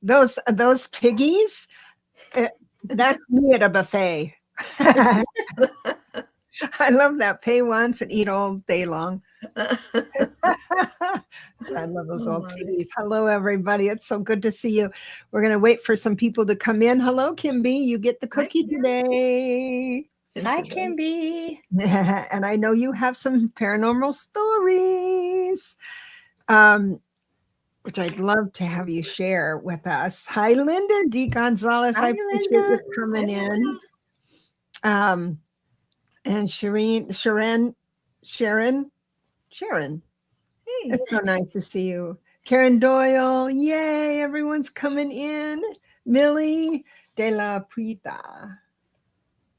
those piggies, that's me at a buffet. I love that. Pay once and eat all day long. So I love those little piggies. Hello, everybody. It's so good to see you. We're going to wait for some people to come in. Hello, Kimby. You get the cookie today. Hi, Kimby. And I know you have some paranormal stories, which I'd love to have you share with us. Hi, Linda D. Gonzalez. Hi, I appreciate Linda. you coming in. And Sharon. Hey. It's so nice to see you. Karen Doyle. Yay, everyone's coming in. Millie de la Prita.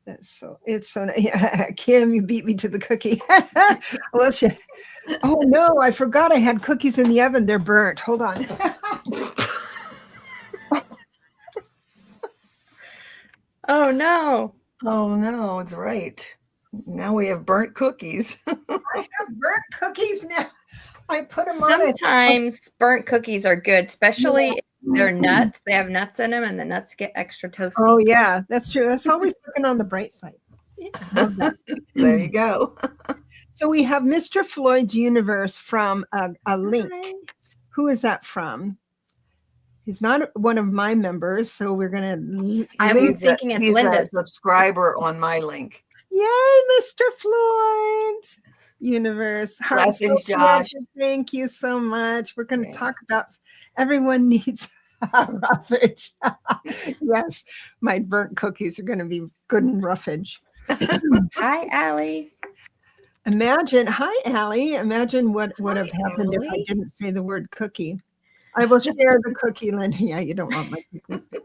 It's so nice. Yeah, Kim, you beat me to the cookie. Well, oh no, I forgot I had cookies in the oven. They're burnt. Hold on. Oh no. Oh no, it's right. Now we have burnt cookies. I have burnt cookies now. I put them Sometimes burnt cookies are good, especially if they're nuts. They have nuts in them and the nuts get extra toasty. Oh yeah, that's true. That's always looking on the bright side. Yeah. There you go. So we have Mr. Floyd's Universe from a link. Hi. Who is that from? He's not one of my members, so we're going to... I was thinking it's Linda's. A subscriber on my link. Yay, Mr. Floyd Universe. Blessings, Josh. Thank you so much. We're going to talk about... Everyone needs roughage. Yes, my burnt cookies are going to be good and roughage. Hi, Allie. Hi, Allie. Imagine what would have happened if I didn't say the word cookie. I will share the cookie, Linda. Yeah, you don't want my cookie.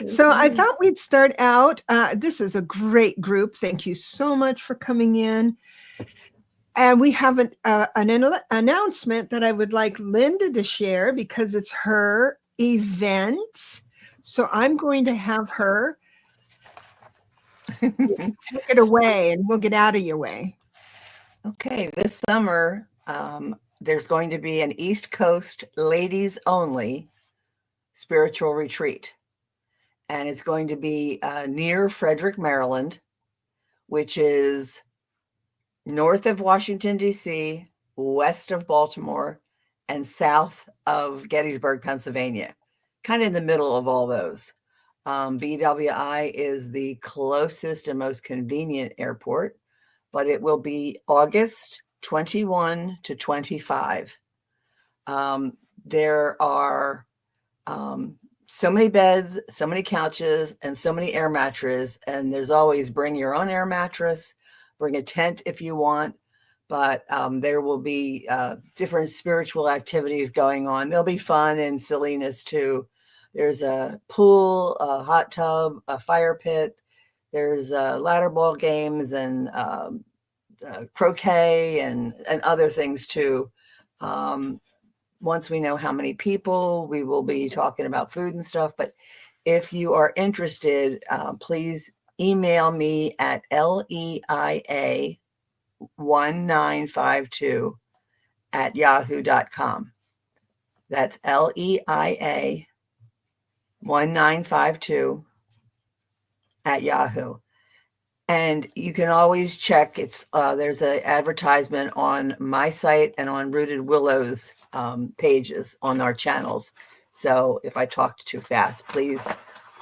So I thought we'd start out. This is a great group. Thank you so much for coming in. And we have an announcement that I would like Linda to share because it's her event. So I'm going to have her take it away and we'll get out of your way. Okay, this summer, there's going to be an East Coast ladies only spiritual retreat. And it's going to be near Frederick, Maryland, which is north of Washington, D.C., west of Baltimore, and south of Gettysburg, Pennsylvania, kind of in the middle of all those. BWI is the closest and most convenient airport, but it will be August 21 to 25. There are so many beds, so many couches, and so many air mattresses. And there's always bring your own air mattress, bring a tent if you want. But there will be different spiritual activities going on. There'll be fun and silliness too. There's a pool, a hot tub, a fire pit. There's ladder ball games and croquet and other things too. Once we know how many people, we will be talking about food and stuff. But if you are interested, please email me at leia1952@yahoo.com. That's leia1952@yahoo. And you can always check. There's an advertisement on my site and on Rooted Willows pages on our channels. So if I talked too fast, please.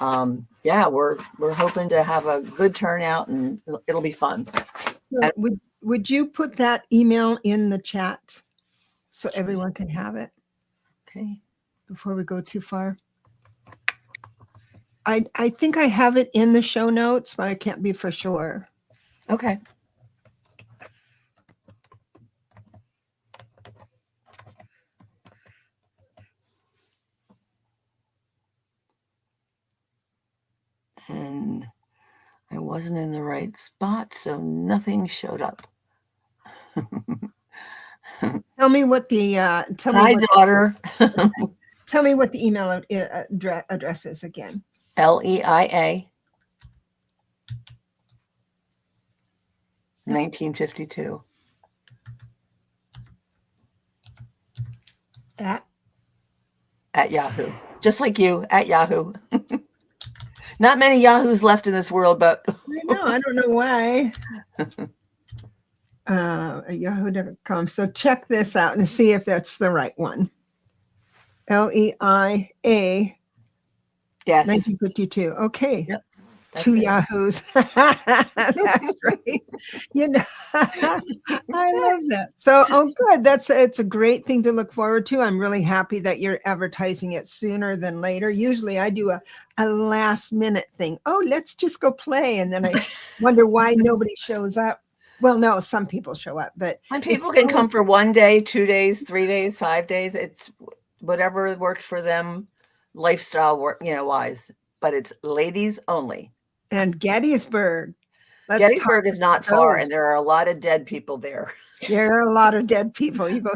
We're hoping to have a good turnout and it'll be fun. So would you put that email in the chat so everyone can have it? Okay. Before we go too far. I think I have it in the show notes, but I can't be for sure. Okay. And I wasn't in the right spot, so nothing showed up. Tell me what the Hi, daughter. Tell me what the email address is again. LEIA 1952 at at Yahoo. Just like you at Yahoo. Not many Yahoos left in this world, but I know. I don't know why. Yahoo.com. So check this out and see if that's the right one. LEIA. yes. 1952. Okay. Yep. Two Yahoos. That's right. You know, I love that. So, good. It's a great thing to look forward to. I'm really happy that you're advertising it sooner than later. Usually I do a last minute thing. Oh, let's just go play. And then I wonder why nobody shows up. Well, no, some people show up, but and people can come for 1 day, 2 days, 3 days, 5 days. It's whatever works for them, lifestyle wise. But it's ladies only. And Gettysburg. Gettysburg is not far, and there are a lot of dead people there. There are a lot of dead people. You go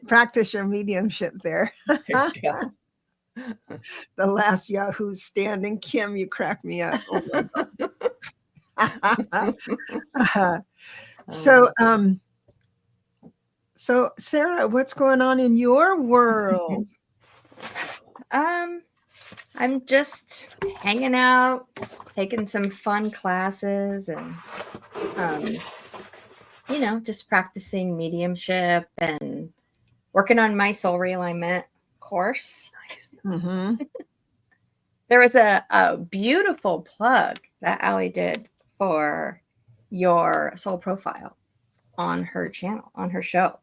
practice your mediumship there. There you go. The last Yahoo standing. Kim, you crack me up. Oh so Sara, what's going on in your world? I'm just hanging out, taking some fun classes, and just practicing mediumship and working on my soul realignment course. Mm-hmm. There was a beautiful plug that Allie did for your soul profile on her channel, on her show.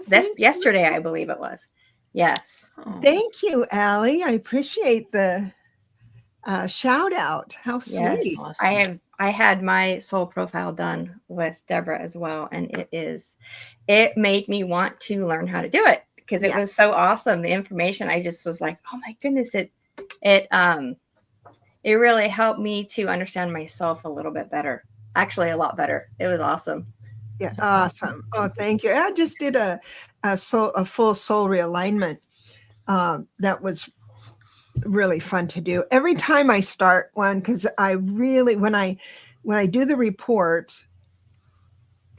That's yesterday, I believe it was. Yes. Thank you, Allie. I appreciate the shout out. How sweet. Yes. Awesome. I had my soul profile done with Debra as well, and it made me want to learn how to do it because it was so awesome. The information, I just was like, oh my goodness, it really helped me to understand myself a little bit better. Actually, a lot better. It was awesome. Yeah, awesome. Oh, thank you. I just did a full soul realignment. That was really fun to do. Every time I start one, because I really, when I do the report,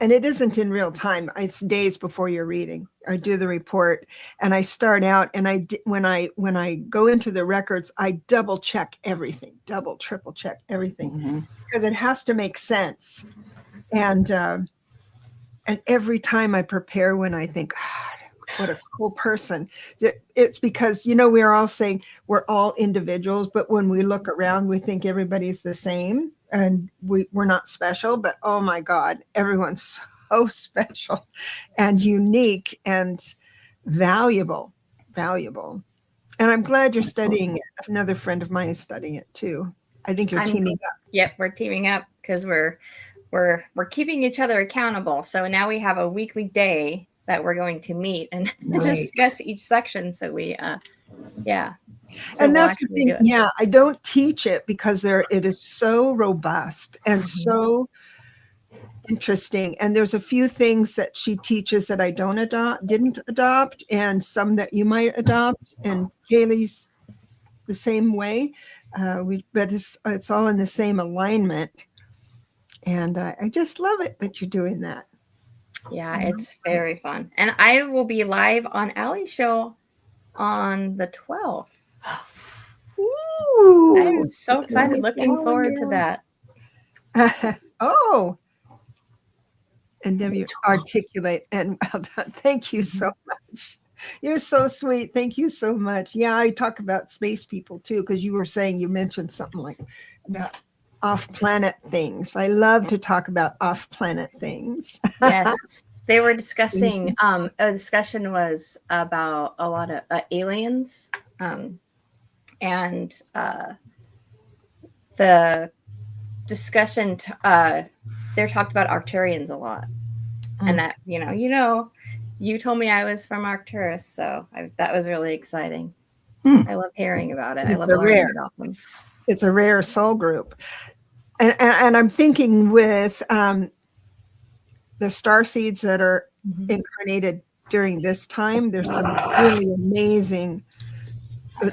and it isn't in real time, it's days before you're reading. I do the report, and I start out, and when I go into the records, I double check everything, triple check everything, because it has to make sense. And every time I prepare one, I think, God, what a cool person. It's because, we're all saying we're all individuals, but when we look around, we think everybody's the same and we're not special, but oh my God, everyone's so special and unique and valuable. And I'm glad you're studying it. Another friend of mine is studying it too. I think you're teaming up. Yep, we're teaming up because we're keeping each other accountable. So now we have a weekly day that we're going to meet and discuss each section. So we, So and that's the thing. Yeah, I don't teach it because it is so robust and so interesting. And there's a few things that she teaches that I didn't adopt, and some that you might adopt. And Kaylee's the same way. But it's all in the same alignment. And I just love it that you're doing that. Yeah, it's very fun. And I will be live on Allie's show on the 12th. Ooh, I'm so excited. Looking forward to that. And then you articulate and well done. Thank you so much. You're so sweet. Thank you so much. Yeah, I talk about space people too, because you mentioned something like about off-planet things. I love to talk about off-planet things. Yes, they were discussing. A discussion was about a lot of aliens, and the discussion. They talked about Arcturians a lot, and that you told me I was from Arcturus, so that was really exciting. I love hearing about it. I love learning about them. It's a rare soul group. And I'm thinking with the starseeds that are incarnated during this time, there's some really amazing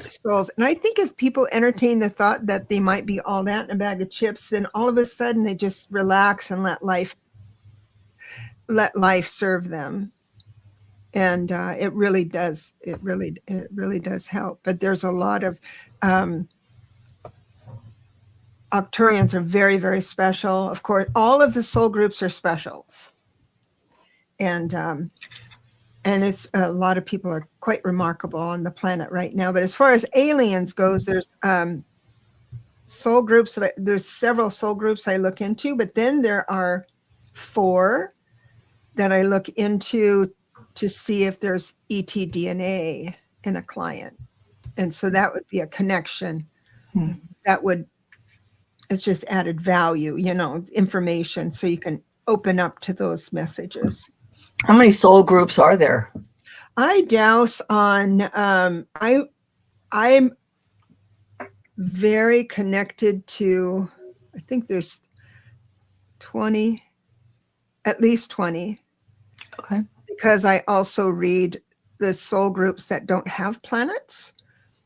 souls. And I think if people entertain the thought that they might be all that in a bag of chips, then all of a sudden they just relax and let life serve them. And it really does. It really does help. But there's a lot of Octurians are very, very special. Of course, all of the soul groups are special, and it's a lot of people are quite remarkable on the planet right now. But as far as aliens goes, there's soul groups there's several soul groups I look into, but then there are 4 that I look into to see if there's ETDNA in a client, and so that would be a connection that would. It's just added value, information, so you can open up to those messages. How many soul groups are there? I douse on. I'm very connected to. I think there's 20, at least 20. Okay. Because I also read the soul groups that don't have planets,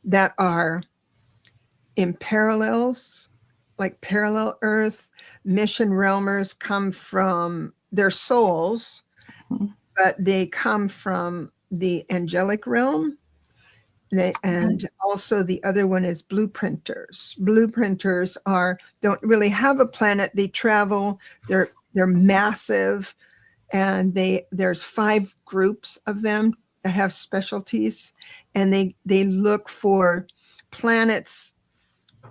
that are in parallels, like parallel Earth. Mission realmers come from their souls, but they come from the angelic realm. And also the other one is blueprinters. Blueprinters don't really have a planet. They travel. They're massive, and there's 5 groups of them that have specialties, and they look for planets.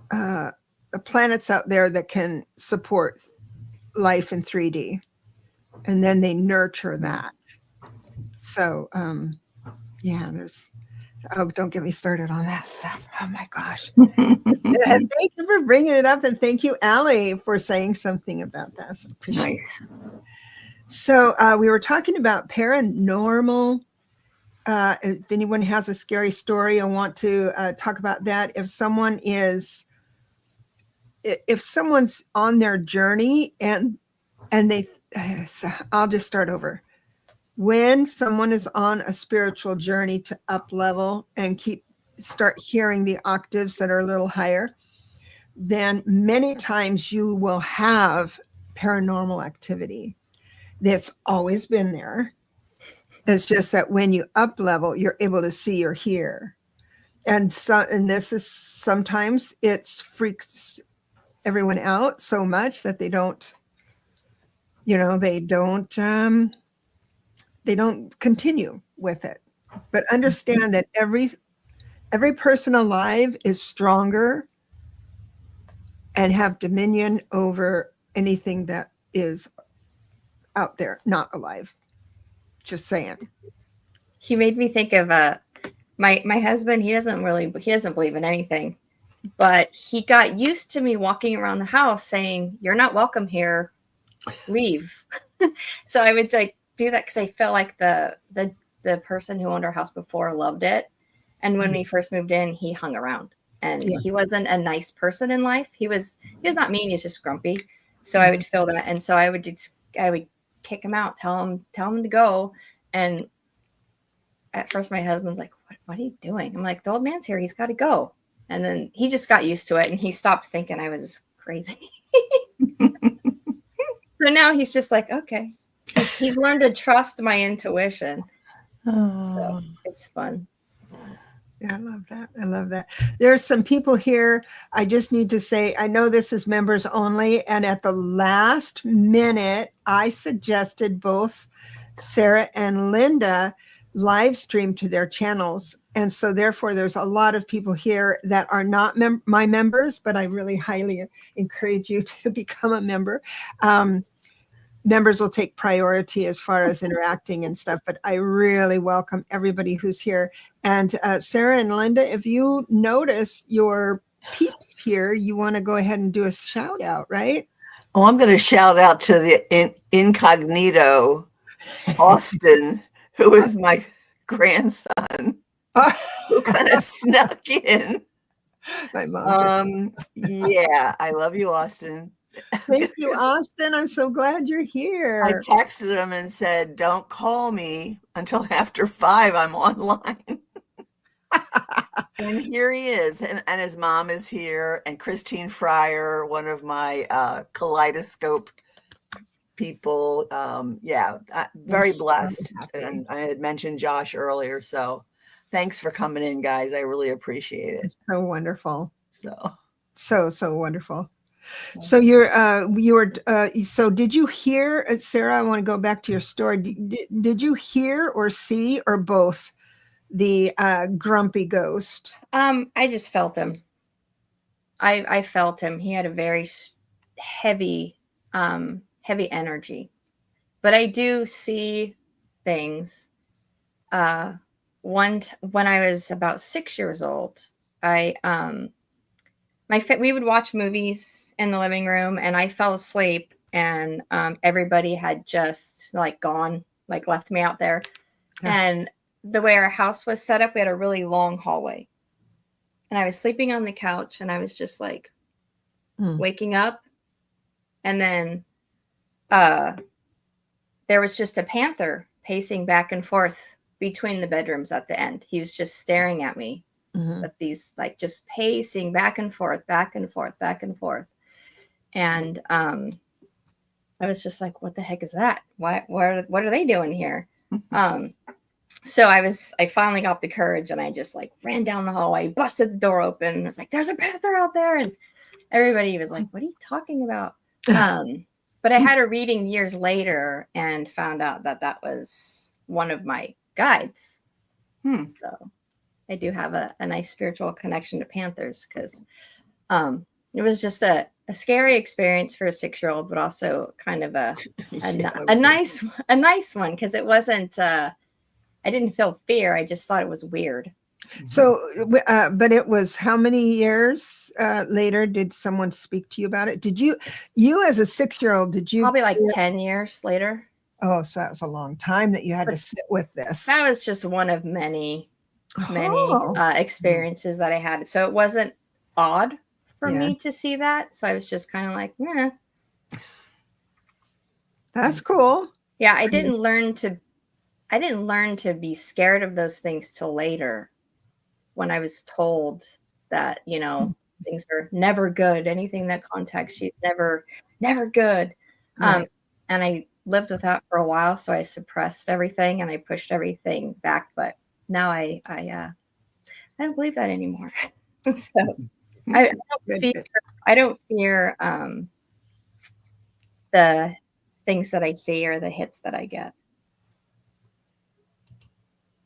The planets out there that can support life in 3D, and then they nurture that. So there's don't get me started on that stuff. Oh my gosh. And thank you for bringing it up, and thank you, Allie, for saying something about that. So appreciate it. So we were talking about paranormal. If anyone has a scary story and want to talk about that, if someone's on their journey and they, so I'll just start over. When someone is on a spiritual journey to up level and start hearing the octaves that are a little higher, then many times you will have paranormal activity. That's always been there. It's just that when you up level, you're able to see or hear. And this is sometimes it freaks everyone out so much that they don't continue with it. But understand that every person alive is stronger and have dominion over anything that is out there not alive. Just saying. He made me think of my husband. He doesn't believe in anything, but he got used to me walking around the house saying, "You're not welcome here. Leave." So I would do that because I felt like the person who owned our house before loved it, and when we first moved in, he hung around, and he wasn't a nice person in life. He was not mean. He's just grumpy. So I would feel that, and so I would kick him out, tell him to go. And at first my husband's like, what are you doing? I'm like, the old man's here. He's got to go. And then he just got used to it, and he stopped thinking I was crazy. So now he's just like, okay. He's learned to trust my intuition. So it's fun. Yeah, I love that. There's some people here. I just need to say, I know this is members only, and at the last minute, I suggested both Sara and Linda live stream to their channels. And so therefore, there's a lot of people here that are not my members, but I really highly encourage you to become a member. Members will take priority as far as interacting and stuff, but I really welcome everybody who's here. And Sara and Linda, if you notice your peeps here, you want to go ahead and do a shout out, right? Oh, I'm going to shout out to the incognito Austin, who is my grandson, who kind of snuck in. My mom. Yeah, I love you, Austin. Thank you, Austin. I'm so glad you're here. I texted him and said, don't call me until after 5. I'm online. And here he is. And his mom is here. And Christine Fryer, one of my kaleidoscope people. Very So blessed. happy. And I had mentioned Josh earlier. So thanks for coming in, guys. I really appreciate it. It's so wonderful. So Wonderful. So so did you hear, Sarah, I want to go back to your story. Did you hear or see or both the grumpy ghost? I just felt him. I felt him. He had a very heavy, heavy energy. But I do see things. When I was about 6 years old, we would watch movies in the living room, and I fell asleep, and everybody had just like gone, like left me out there. Yeah. And the way our house was set up, we had a really long hallway, and I was sleeping on the couch, and I was just like waking up, and then there was just a panther pacing back and forth between the bedrooms at the end. He was just staring at me with these, like, just pacing back and forth, back and forth, back and forth. And I was just like, what the heck is that? What are they doing here? So I finally got the courage, and I just like ran down the hallway, busted the door open, and was like, there's a panther out there. And everybody was like, what are you talking about? But I had a reading years later and found out that that was one of my guides. So I do have a nice spiritual connection to panthers, because it was just a scary experience for a 6-year-old, but also kind of a nice one, because it wasn't. I didn't feel fear. I just thought it was weird. So, but it was how many years later did someone speak to you about it? Did you as a 6-year-old, did you? Probably like 10 years later. Oh, so that was a long time that you had to sit with this. That was just one of many experiences that I had. So it wasn't odd for me to see that. So I was just kind of like, eh. That's cool. Yeah, I didn't learn to be scared of those things till later, when I was told that, things are never good. Anything that contacts you, never good. Right. And I lived with that for a while, so I suppressed everything and I pushed everything back. But now I don't believe that anymore. So I don't fear the things that I see or the hits that I get.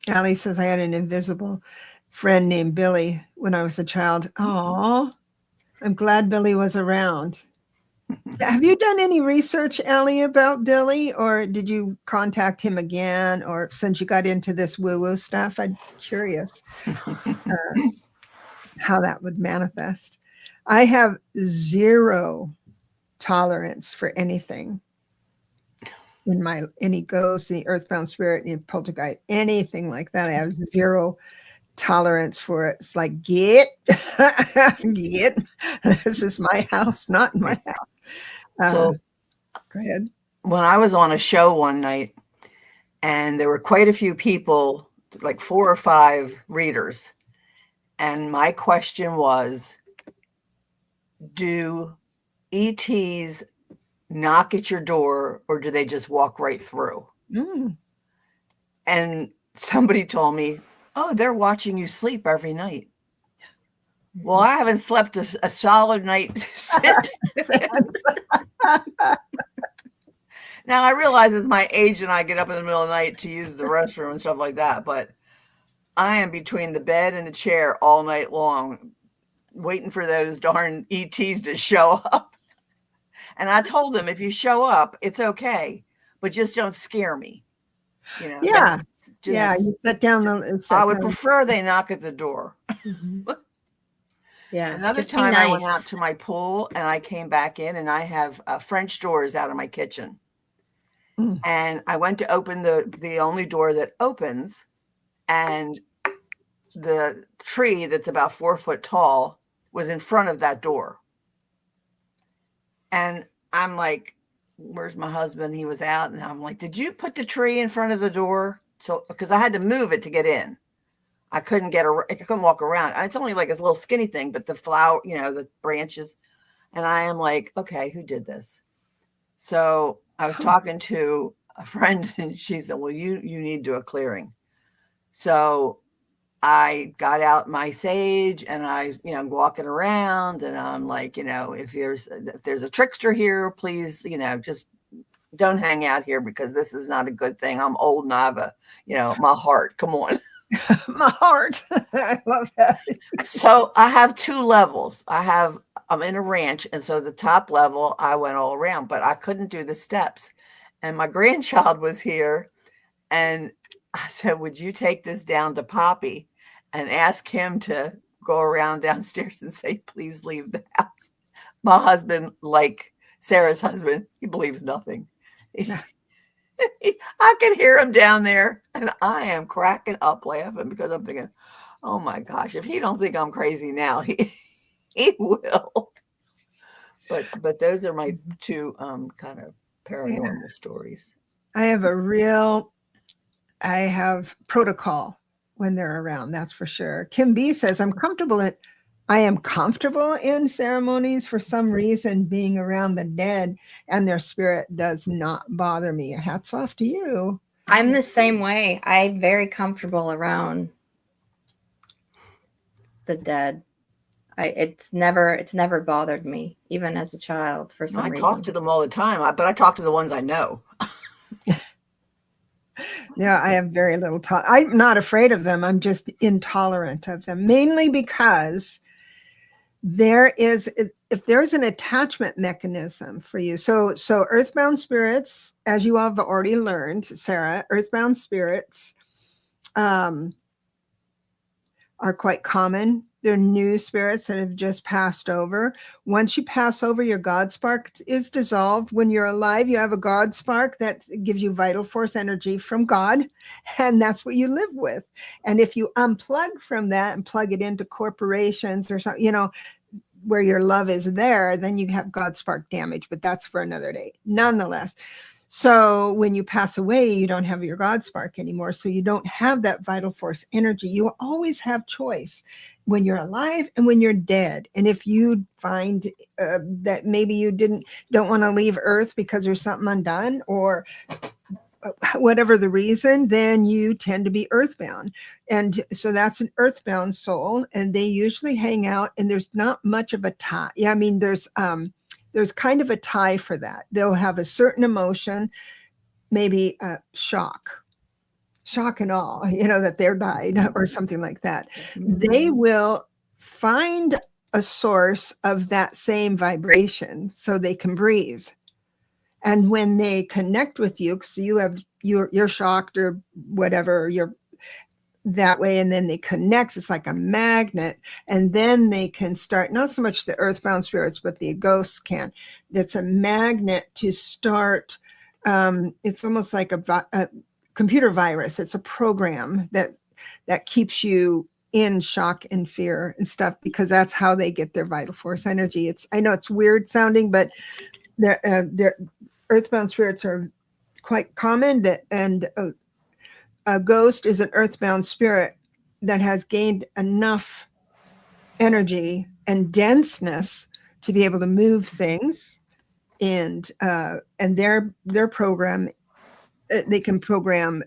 Allie says, I had an invisible friend named Billy when I was a child. Oh, I'm glad Billy was around. Have you done any research, Allie, about Billy, or did you contact him again? Or since you got into this woo-woo stuff, I'm curious how that would manifest. I have zero tolerance for anything in any ghost, any earthbound spirit, any poltergeist, anything like that. I have zero tolerance for it. It's like, get, this is my house, not my house. So go ahead. When I was on a show one night, and there were quite a few people, like 4 or 5 readers, and my question was, do ETs knock at your door, or do they just walk right through? And somebody told me, oh, they're watching you sleep every night. Well, I haven't slept a solid night since. Now, I realize it's my age and I get up in the middle of the night to use the restroom and stuff like that, but I am between the bed and the chair all night long, waiting for those darn ETs to show up. And I told them, if you show up, it's okay, but just don't scare me. You set down I would prefer they knock at the door. Yeah. Another time I went out to my pool and I came back in, and I have French doors out of my kitchen. And I went to open the only door that opens, and the tree that's about 4 foot tall was in front of that door. And I'm like, where's my husband? He was out. And I'm like, did you put the tree in front of the door? So, because I had to move it to get in. I couldn't walk around. It's only like a little skinny thing, but the flower, the branches. And I am like, okay, who did this? So I was talking to a friend and she said, well, you need to do a clearing. So I got out my sage and I, walking around and I'm like, if there's a trickster here, please, just don't hang out here because this is not a good thing. I'm old and I have my heart. Come on. My heart. I love that. So I have 2 levels. I'm in a ranch. And so the top level, I went all around, but I couldn't do the steps. And my grandchild was here and I said, would you take this down to Poppy and ask him to go around downstairs and say, please leave the house. My husband, like Sarah's husband, he believes nothing. I can hear him down there and I am cracking up laughing because I'm thinking, oh my gosh, if he don't think I'm crazy now, he will. But those are my 2 kind of paranormal stories. I have protocol when they're around, that's for sure. Kim B says, I am comfortable in ceremonies for some reason. Being around the dead and their spirit does not bother me. Hats off to you. I'm the same way. I'm very comfortable around the dead. It's never bothered me, even as a child, for some reason. I talk to them all the time, but I talk to the ones I know. Yeah, I have very little talk. I'm not afraid of them. I'm just intolerant of them, mainly because if there's an attachment mechanism for you. So earthbound spirits, as you have already learned, Sarah, earthbound spirits are quite common. They're new spirits that have just passed over. Once you pass over, your God spark is dissolved. When you're alive, you have a God spark that gives you vital force energy from God, and that's what you live with. And if you unplug from that and plug it into corporations or something, where your love is there, then you have God spark damage, but that's for another day. Nonetheless, so when you pass away, you don't have your God spark anymore. So you don't have that vital force energy. You always have choice when you're alive and when you're dead. And if you find that maybe you don't want to leave Earth because there's something undone or whatever the reason, then you tend to be earthbound. And so that's an earthbound soul. And they usually hang out and there's not much of a tie. Yeah, I mean, there's kind of a tie for that. They'll have a certain emotion, maybe shock and awe, that they're died or something like that. They will find a source of that same vibration so they can breathe. And when they connect with you, because you're shocked or whatever, you're that way, and then they connect, it's like a magnet, and then they can start, not so much the earthbound spirits, but the ghosts can. It's a magnet to start. It's almost like a computer virus. It's a program that keeps you in shock and fear and stuff, because that's how they get their vital force energy. I know it's weird sounding, but they're earthbound spirits are quite common. And a ghost is an earthbound spirit that has gained enough energy and denseness to be able to move things, and their program, they can program,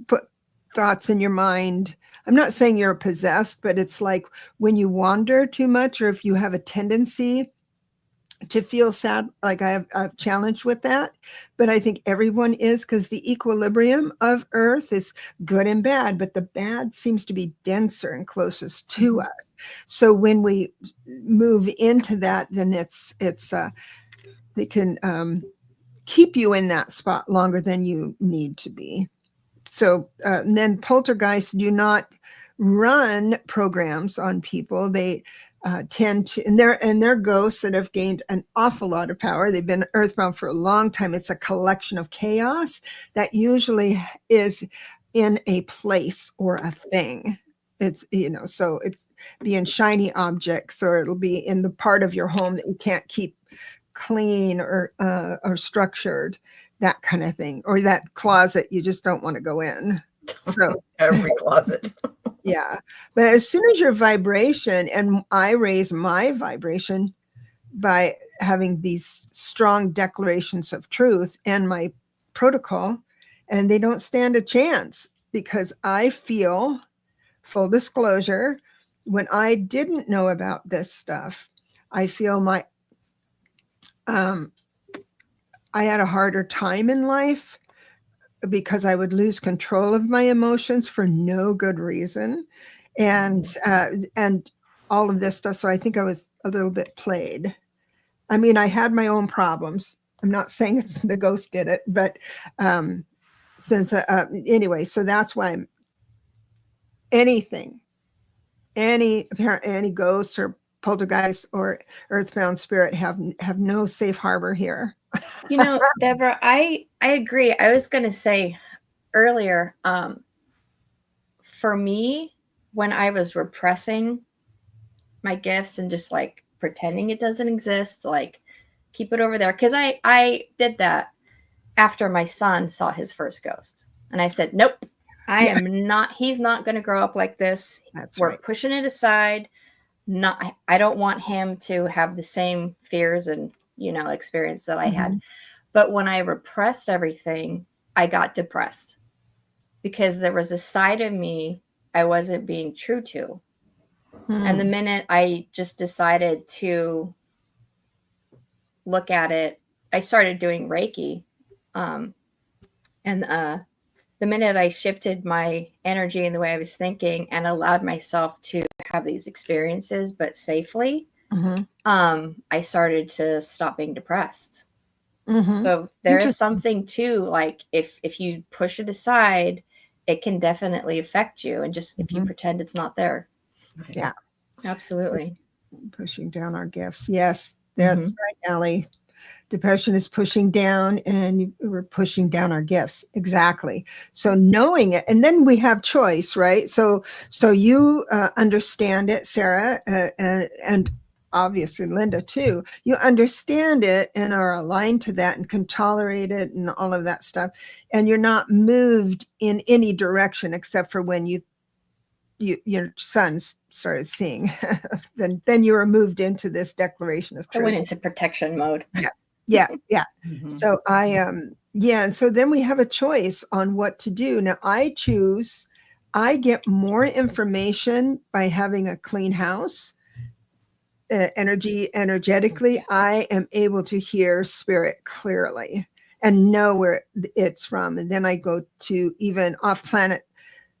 put thoughts in your mind. I'm not saying you're possessed, but it's like when you wander too much, or if you have a tendency to feel sad, like I have a challenge with that, but I think everyone is, because the equilibrium of Earth is good and bad, but the bad seems to be denser and closest to us. So when we move into that, then they can keep you in that spot longer than you need to be. So and then poltergeists do not run programs on people. They tend to, and they're ghosts that have gained an awful lot of power. They've been earthbound for a long time. It's a collection of chaos that usually is in a place or a thing. It's, so it's being shiny objects, or it'll be in the part of your home that you can't keep clean or structured, that kind of thing, or that closet you just don't want to go in. So every closet. Yeah. But as soon as your vibration, and I raise my vibration by having these strong declarations of truth and my protocol, and they don't stand a chance because I feel, full disclosure, when I didn't know about this stuff, I feel I had a harder time in life because I would lose control of my emotions for no good reason, and all of this stuff. So I think I was a little bit played. I mean, I had my own problems. I'm not saying it's the ghost did it, but since anyway, so that's why anything, any ghosts or poltergeist or earthbound spirit have no safe harbor here. Debra, I agree. I was going to say earlier, for me, when I was repressing my gifts and just like pretending it doesn't exist, like keep it over there. Because I did that after my son saw his first ghost. And I said, nope, he's not going to grow up like this. We're pushing it aside. I don't want him to have the same fears and, experience that I had. But when I repressed everything, I got depressed because there was a side of me I wasn't being true to. And the minute I just decided to look at it, I started doing Reiki. The minute I shifted my energy and the way I was thinking and allowed myself to have these experiences, but safely, I started to stop being depressed. So there is something too, like if you push it aside, it can definitely affect you. And just if you pretend it's not there. Yeah. Absolutely. Pushing down our gifts. Yes, that's right, Allie. Depression is pushing down, and we're pushing down our gifts. Exactly. So knowing it, and then we have choice, right? So you understand it, Sara, and obviously Linda too. You understand it and are aligned to that and can tolerate it and all of that stuff. And you're not moved in any direction except for when your sons started seeing. then you were moved into this declaration of truth. I went into protection mode. Yeah. So and so then we have a choice on what to do. Now I get more information by having a clean house. Energetically, I am able to hear spirit clearly and know where it's from. And then I go to even off-planet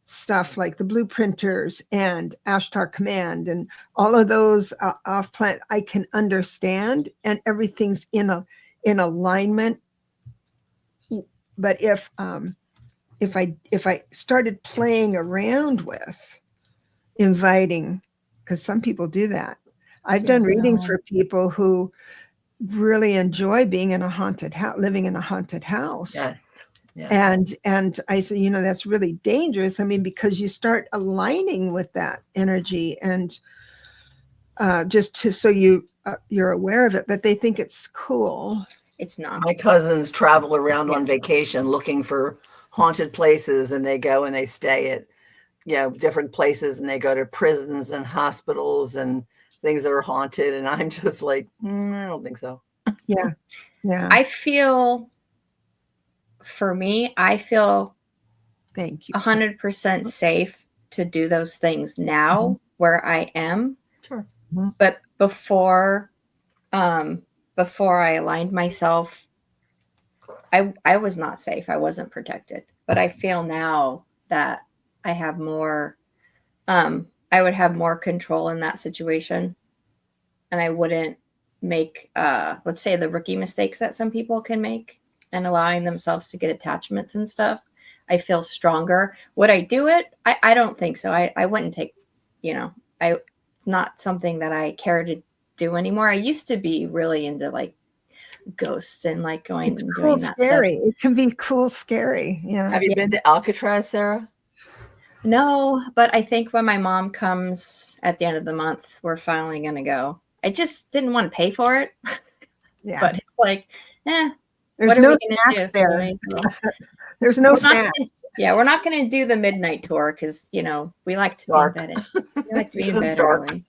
stuff like the blueprinters and Ashtar Command and all of those off-planet. I can understand, and everything's in alignment. But if I started playing around with inviting, because some people do that. I've done readings for people who really enjoy being in a haunted house, living in a haunted house. Yes. And I say, that's really dangerous. I mean, because you start aligning with that energy, and so you're aware of it, but they think it's cool. It's not. My cousins travel around on vacation looking for haunted places, and they go and they stay at different places, and they go to prisons and hospitals and things that are haunted, and I'm just like, I don't think so. Yeah. I feel, for me, thank you, 100% safe to do those things now where I am. Sure. But before I aligned myself, I was not safe. I wasn't protected. But I feel now that I have more, I would have more control in that situation, and I wouldn't make, let's say, the rookie mistakes that some people can make and allowing themselves to get attachments and stuff. I feel stronger. Would I do it? I don't think so. I wouldn't take, not something that I care to do anymore. I used to be really into like ghosts and like going and doing that scary stuff. It can be cool, scary. Yeah. Have you been to Alcatraz, Sara? No, but I think when my mom comes at the end of the month, we're finally going to go. I just didn't want to pay for it. Yeah. But it's like, there's no snacks there. There's no snacks. We're not going to do the midnight tour because, we like to be in bed. We like to be in bed early.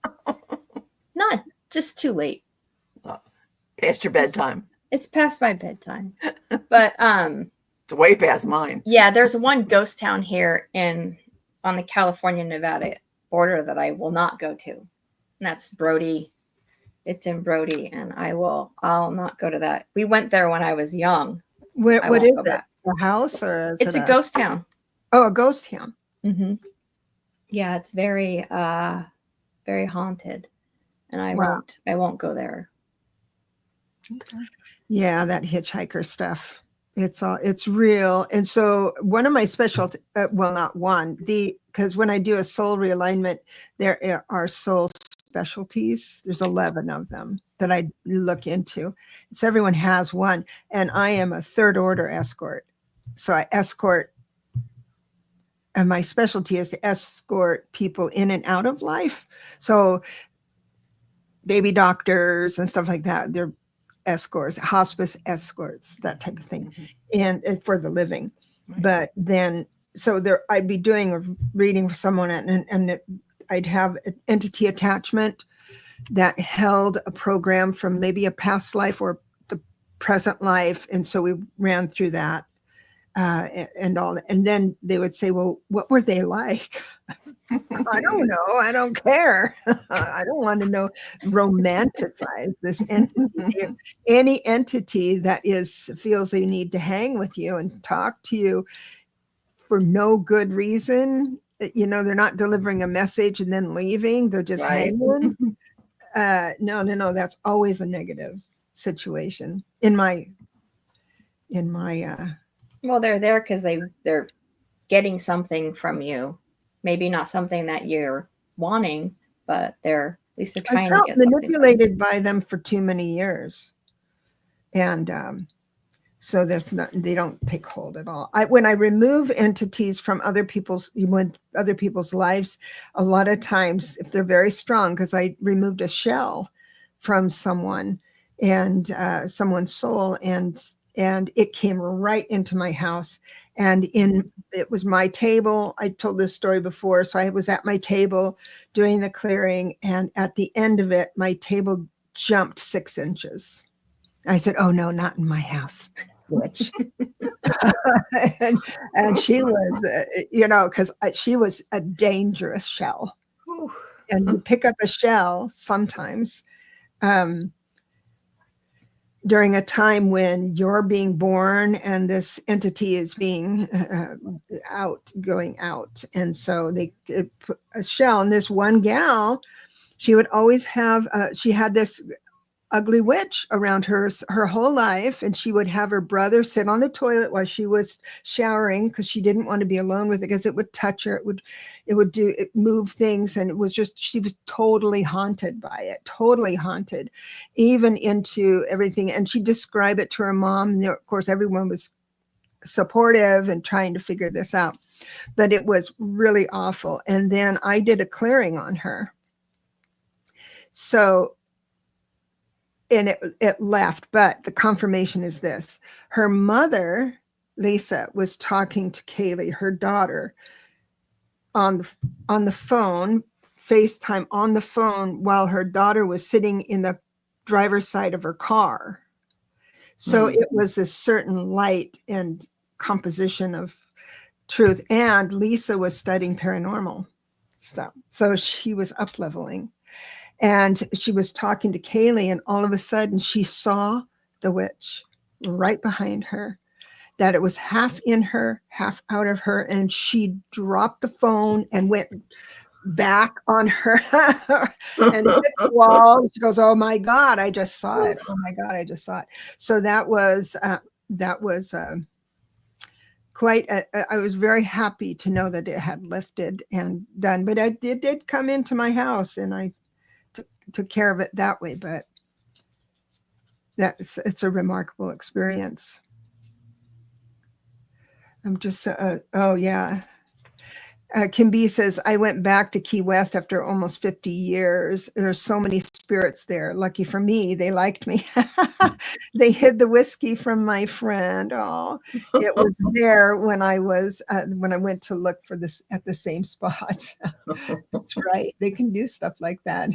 Not just too late. Past your bedtime. It's past my bedtime. But it's way past mine. Yeah, there's one ghost town here on the California-Nevada border that I will not go to. And that's Brody. It's in Brody, and I'll not go to that. We went there when I was young. What is it? A house, or is it's a ghost town? Oh, a ghost town. Mm-hmm. Yeah, it's very very haunted, and I won't go there. Okay. Yeah, that hitchhiker stuff. It's real. And so one of my specialties, well, not one, because when I do a soul realignment, there are soul specialties. There's 11 of them that I look into. So everyone has one. And I am a third order escort. So I escort, and my specialty is to escort people in and out of life. So baby doctors and stuff like that, they're escorts, hospice escorts, that type of thing, and for the living. Right. But then, so there, I'd be doing a reading for someone, and I'd have an entity attachment that held a program from maybe a past life or the present life, and so we ran through that. And all, and then they would say, well, what were they like? I don't know. I don't care. I don't want to know. Romanticize this entity. Any entity that feels they need to hang with you and talk to you for no good reason, they're not delivering a message and then leaving. They're just hanging. No. That's always a negative situation in my. Well, they're there because they're getting something from you. Maybe not something that you're wanting, but at least they're trying to get manipulated by them for too many years. And so they don't take hold at all. When I remove entities from other people's lives, a lot of times, if they're very strong, because I removed a shell from someone and someone's soul, and it came right into my house. And it was my table. I told this story before. So I was at my table doing the clearing. And at the end of it, my table jumped 6 inches. I said, oh, no, not in my house, witch. and she was, because she was a dangerous shell. And you pick up a shell sometimes. During a time when you're being born and this entity is being going out. And so they put a shell, and this one gal, she would always have, she had this ugly witch around her whole life. And she would have her brother sit on the toilet while she was showering, because she didn't want to be alone with it, because it would touch her. It would move things. And it was just, she was totally haunted by it, totally haunted, even into everything. And she'd describe it to her mom. And of course, everyone was supportive and trying to figure this out, but it was really awful. And then I did a clearing on her. So, and it left, but the confirmation is this. Her mother, Lisa, was talking to Kaylee, her daughter, on the phone, FaceTime on the phone, while her daughter was sitting in the driver's side of her car. So it was this certain light and composition of truth. And Lisa was studying paranormal stuff. So she was up-leveling. And she was talking to Kaylee, and all of a sudden she saw the witch right behind her, that it was half in her, half out of her. And she dropped the phone and went back on her and hit the wall. She goes, oh my God, I just saw it. Oh my God, I just saw it. So that was quite, I was very happy to know that it had lifted and done, but it did come into my house, and I took care of it that way. But it's a remarkable experience. I'm just, oh yeah. Kim B says, I went back to Key West after almost 50 years. There's so many spirits there. Lucky for me, they liked me. They hid the whiskey from my friend. Oh, it was there when I went to look for this at the same spot. That's right. They can do stuff like that.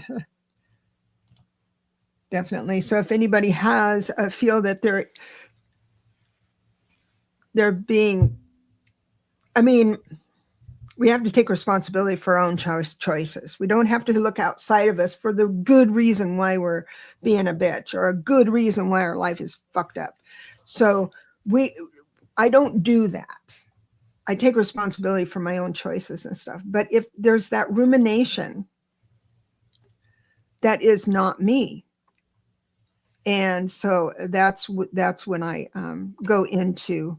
definitely. So if anybody has feel that they're being, I mean, we have to take responsibility for our own choices. We don't have to look outside of us for the good reason why we're being a bitch or a good reason why our life is fucked up. So I don't do that. I take responsibility for my own choices and stuff. But if there's that rumination, that is not me. And so that's when I go into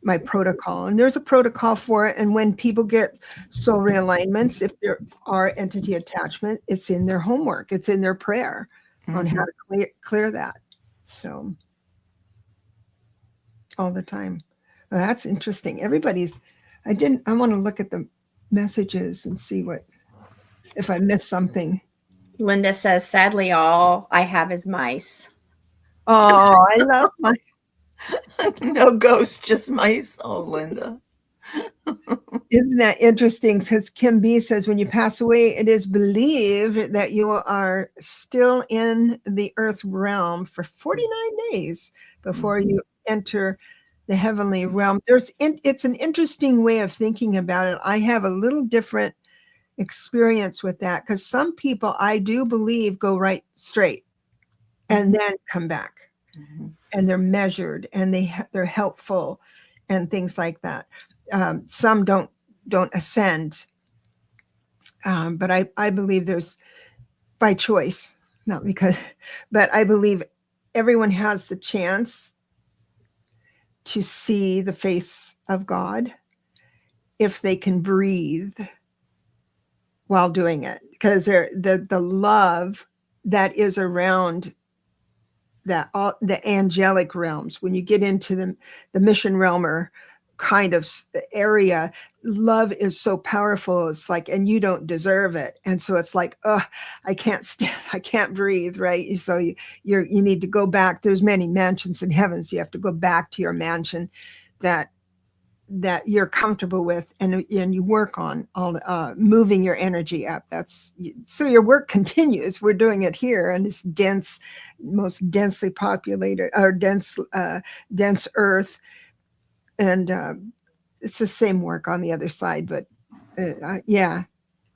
my protocol. And there's a protocol for it. And when people get soul realignments, if there are entity attachment, it's in their homework, it's in their prayer on how to clear that. So all the time. Well, that's interesting. I want to look at the messages and see if I missed something. Linda says, sadly, all I have is mice. Oh, I love my no ghosts, just mice. Oh, Linda. Isn't that interesting? Because Kim B says, when you pass away, it is believed that you are still in the earth realm for 49 days before you enter the heavenly realm. It's an interesting way of thinking about it. I have a little different experience with that because some people, I do believe, go right straight and then come back. And they're measured and they're helpful and things like that. Some don't ascend, but I believe there's by choice, not because, but I believe everyone has the chance to see the face of God if they can breathe while doing it, because the love that is around that all the angelic realms, when you get into the mission realmer kind of area, love is so powerful. It's like, and you don't deserve it, and so it's like, oh, I can't breathe, right? So you need to go back. There's many mansions in heaven, so you have to go back to your mansion that you're comfortable with, and you work on all moving your energy up. So your work continues. We're doing it here, and it's most densely populated or dense earth, and it's the same work on the other side. But yeah,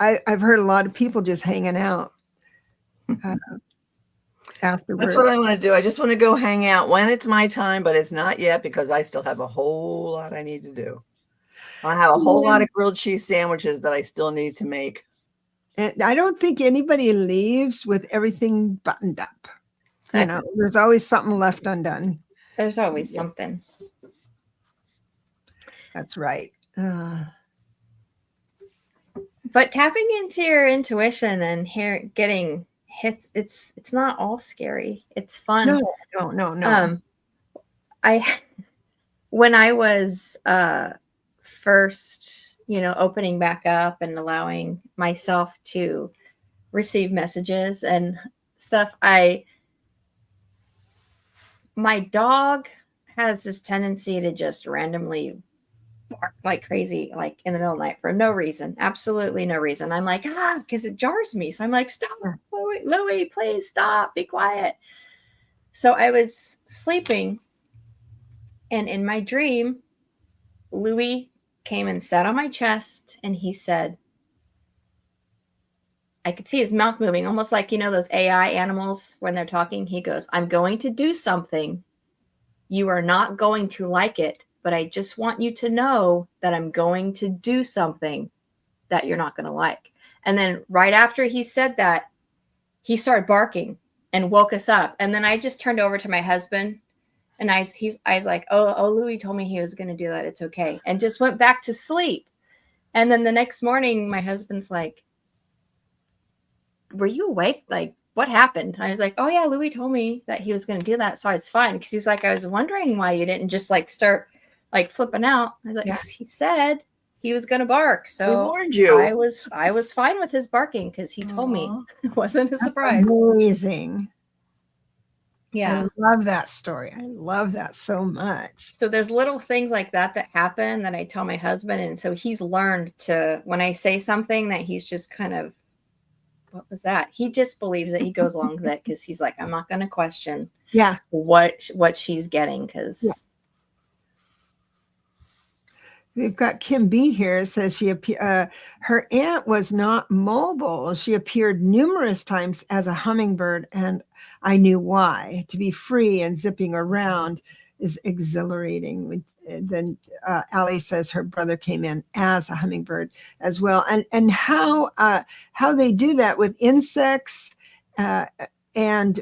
I've heard a lot of people just hanging out afterwards. That's what I want to do. I just want to go hang out when it's my time, but it's not yet because I still have a whole lot I need to do. I have a whole lot of grilled cheese sandwiches that I still need to make. And I don't think anybody leaves with everything buttoned up. There's always something left undone. There's always something. That's right. But tapping into your intuition and getting hit, it's not all scary. It's fun. No. When I was first, opening back up and allowing myself to receive messages and stuff, my dog has this tendency to just randomly bark like crazy, like in the middle of the night for no reason, absolutely no reason. I'm like, because it jars me. So I'm like, stop, Louie, please stop, be quiet. So I was sleeping, and in my dream, Louie came and sat on my chest, and he said, I could see his mouth moving, almost like, those AI animals when they're talking. He goes, I'm going to do something. You are not going to like it, but I just want you to know that I'm going to do something that you're not going to like. And then right after he said that, he started barking and woke us up. And then I just turned over to my husband, and I was like, oh, Louie told me he was going to do that. It's okay. And just went back to sleep. And then the next morning, my husband's like, were you awake? Like, what happened? I was like, oh yeah, Louie told me that he was going to do that. So I was fine. Cause he's like, I was wondering why you didn't just like start like flipping out. I was like, he said he was going to bark. So we warned you. I was fine with his barking because he told me. It wasn't a surprise. Amazing. Yeah. I love that story. I love that so much. So there's little things like that happen that I tell my husband. And so he's learned to, when I say something that he's just kind of what was that? He just believes it. He goes along with it because he's like, I'm not going to question what she's getting because. We've got Kim B here. It says her aunt was not mobile. She appeared numerous times as a hummingbird, and I knew why. To be free and zipping around is exhilarating. Then Allie says her brother came in as a hummingbird as well, and how they do that with insects and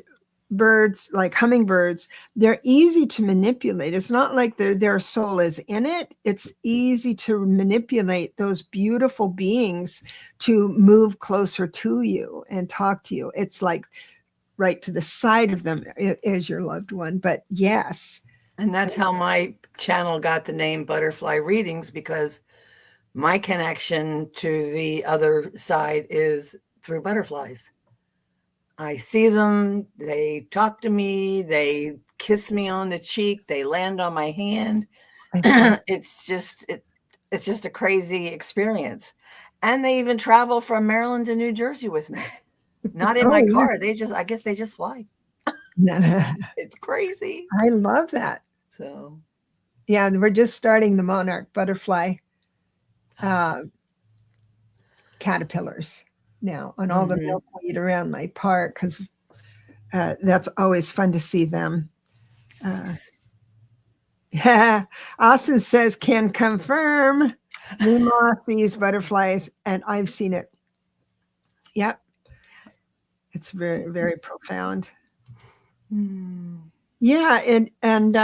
birds, like hummingbirds. They're easy to manipulate. It's not like their soul is in it. It's easy to manipulate those beautiful beings to move closer to you and talk to you. It's like right to the side of them is your loved one. But yes. And that's how my channel got the name Butterfly Readings, because my connection to the other side is through butterflies. I see them, they talk to me, they kiss me on the cheek, they land on my hand. It's just a crazy experience. And they even travel from Maryland to New Jersey with me. Not in my car. I guess they just fly. It's crazy. I love that. So yeah, we're just starting the monarch butterfly caterpillars now on all the milkweed around my park, because that's always fun to see them. Yeah, Austin says, can confirm Nima sees butterflies, and I've seen it. Yep. It's very, very profound. Yeah, and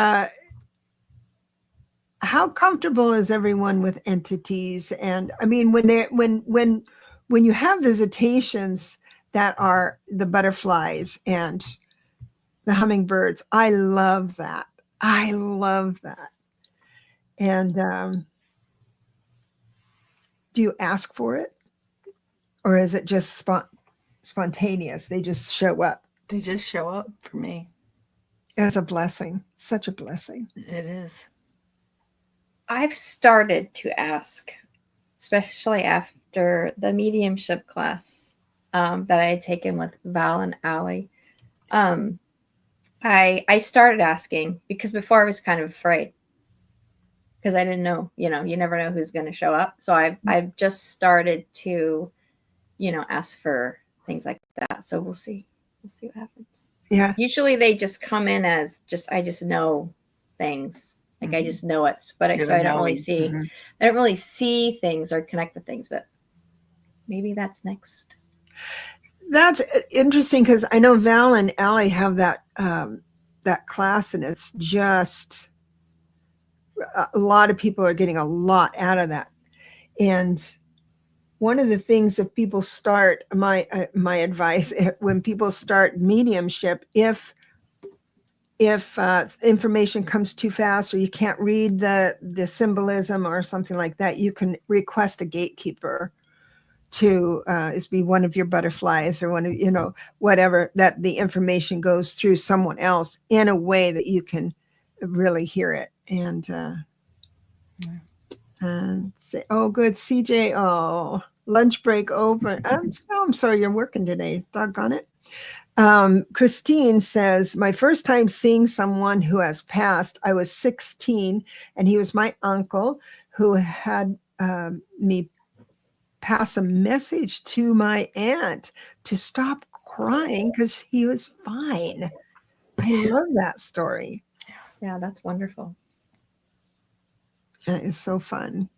how comfortable is everyone with entities? And I mean, when you have visitations that are the butterflies and the hummingbirds, I love that. I love that. And do you ask for it, or is it just spontaneous? They just show up. They just show up for me. It's a blessing. Such a blessing. It is. I've started to ask, especially after the mediumship class that I had taken with Val and Allie. I started asking, because before I was kind of afraid, because I didn't know, you never know who's going to show up. So I've just started to, ask for things like that. So we'll see what happens. Yeah. Usually they just come in as I just know things. Like I just know it, but so I don't really see. I don't really see things or connect with things, but maybe that's next. That's interesting, because I know Val and Allie have that class, and it's just a lot of people are getting a lot out of that. And one of the things, if people start, my advice, when people start mediumship, if information comes too fast, or you can't read the symbolism or something like that, you can request a gatekeeper to be one of your butterflies, or one of, whatever, that the information goes through someone else in a way that you can really hear it. And say, oh, good, CJ, oh, lunch break over. I'm sorry you're working today, doggone it. Christine says, my first time seeing someone who has passed, I was 16, and he was my uncle who had me pass a message to my aunt to stop crying because he was fine. I love that story. Yeah, that's wonderful. It's so fun.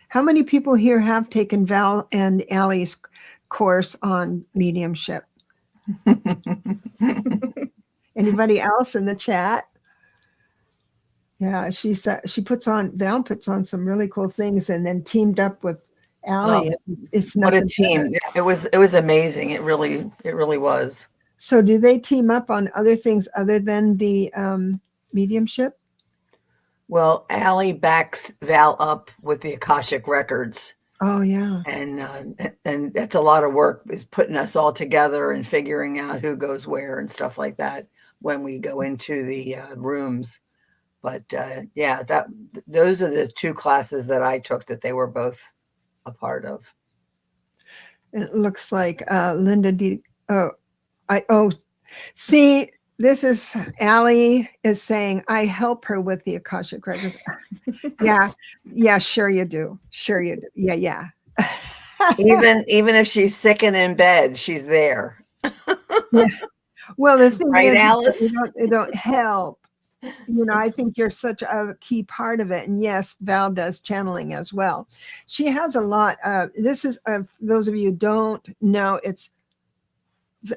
How many people here have taken Val and Allie's course on mediumship? Anybody else in the chat? Yeah, Val puts on some really cool things, and then teamed up with Allie. It's what a team. It was amazing. It really was. So do they team up on other things other than the mediumship? Well, Allie backs Val up with the Akashic records. Oh yeah. And that's a lot of work, is putting us all together and figuring out who goes where and stuff like that when we go into the rooms. But yeah, those are the two classes that I took that they were both a part of. It looks like Linda D. See, this is Allie is saying I help her with the Akashic records. Yeah, sure you do. Sure you do. Yeah. Even if she's sick and in bed, she's there. Yeah. Well, the thing Right, is, Alice? it don't help. I think you're such a key part of it. And yes, Val does channeling as well. She has a lot. This is, those of you who don't know, it's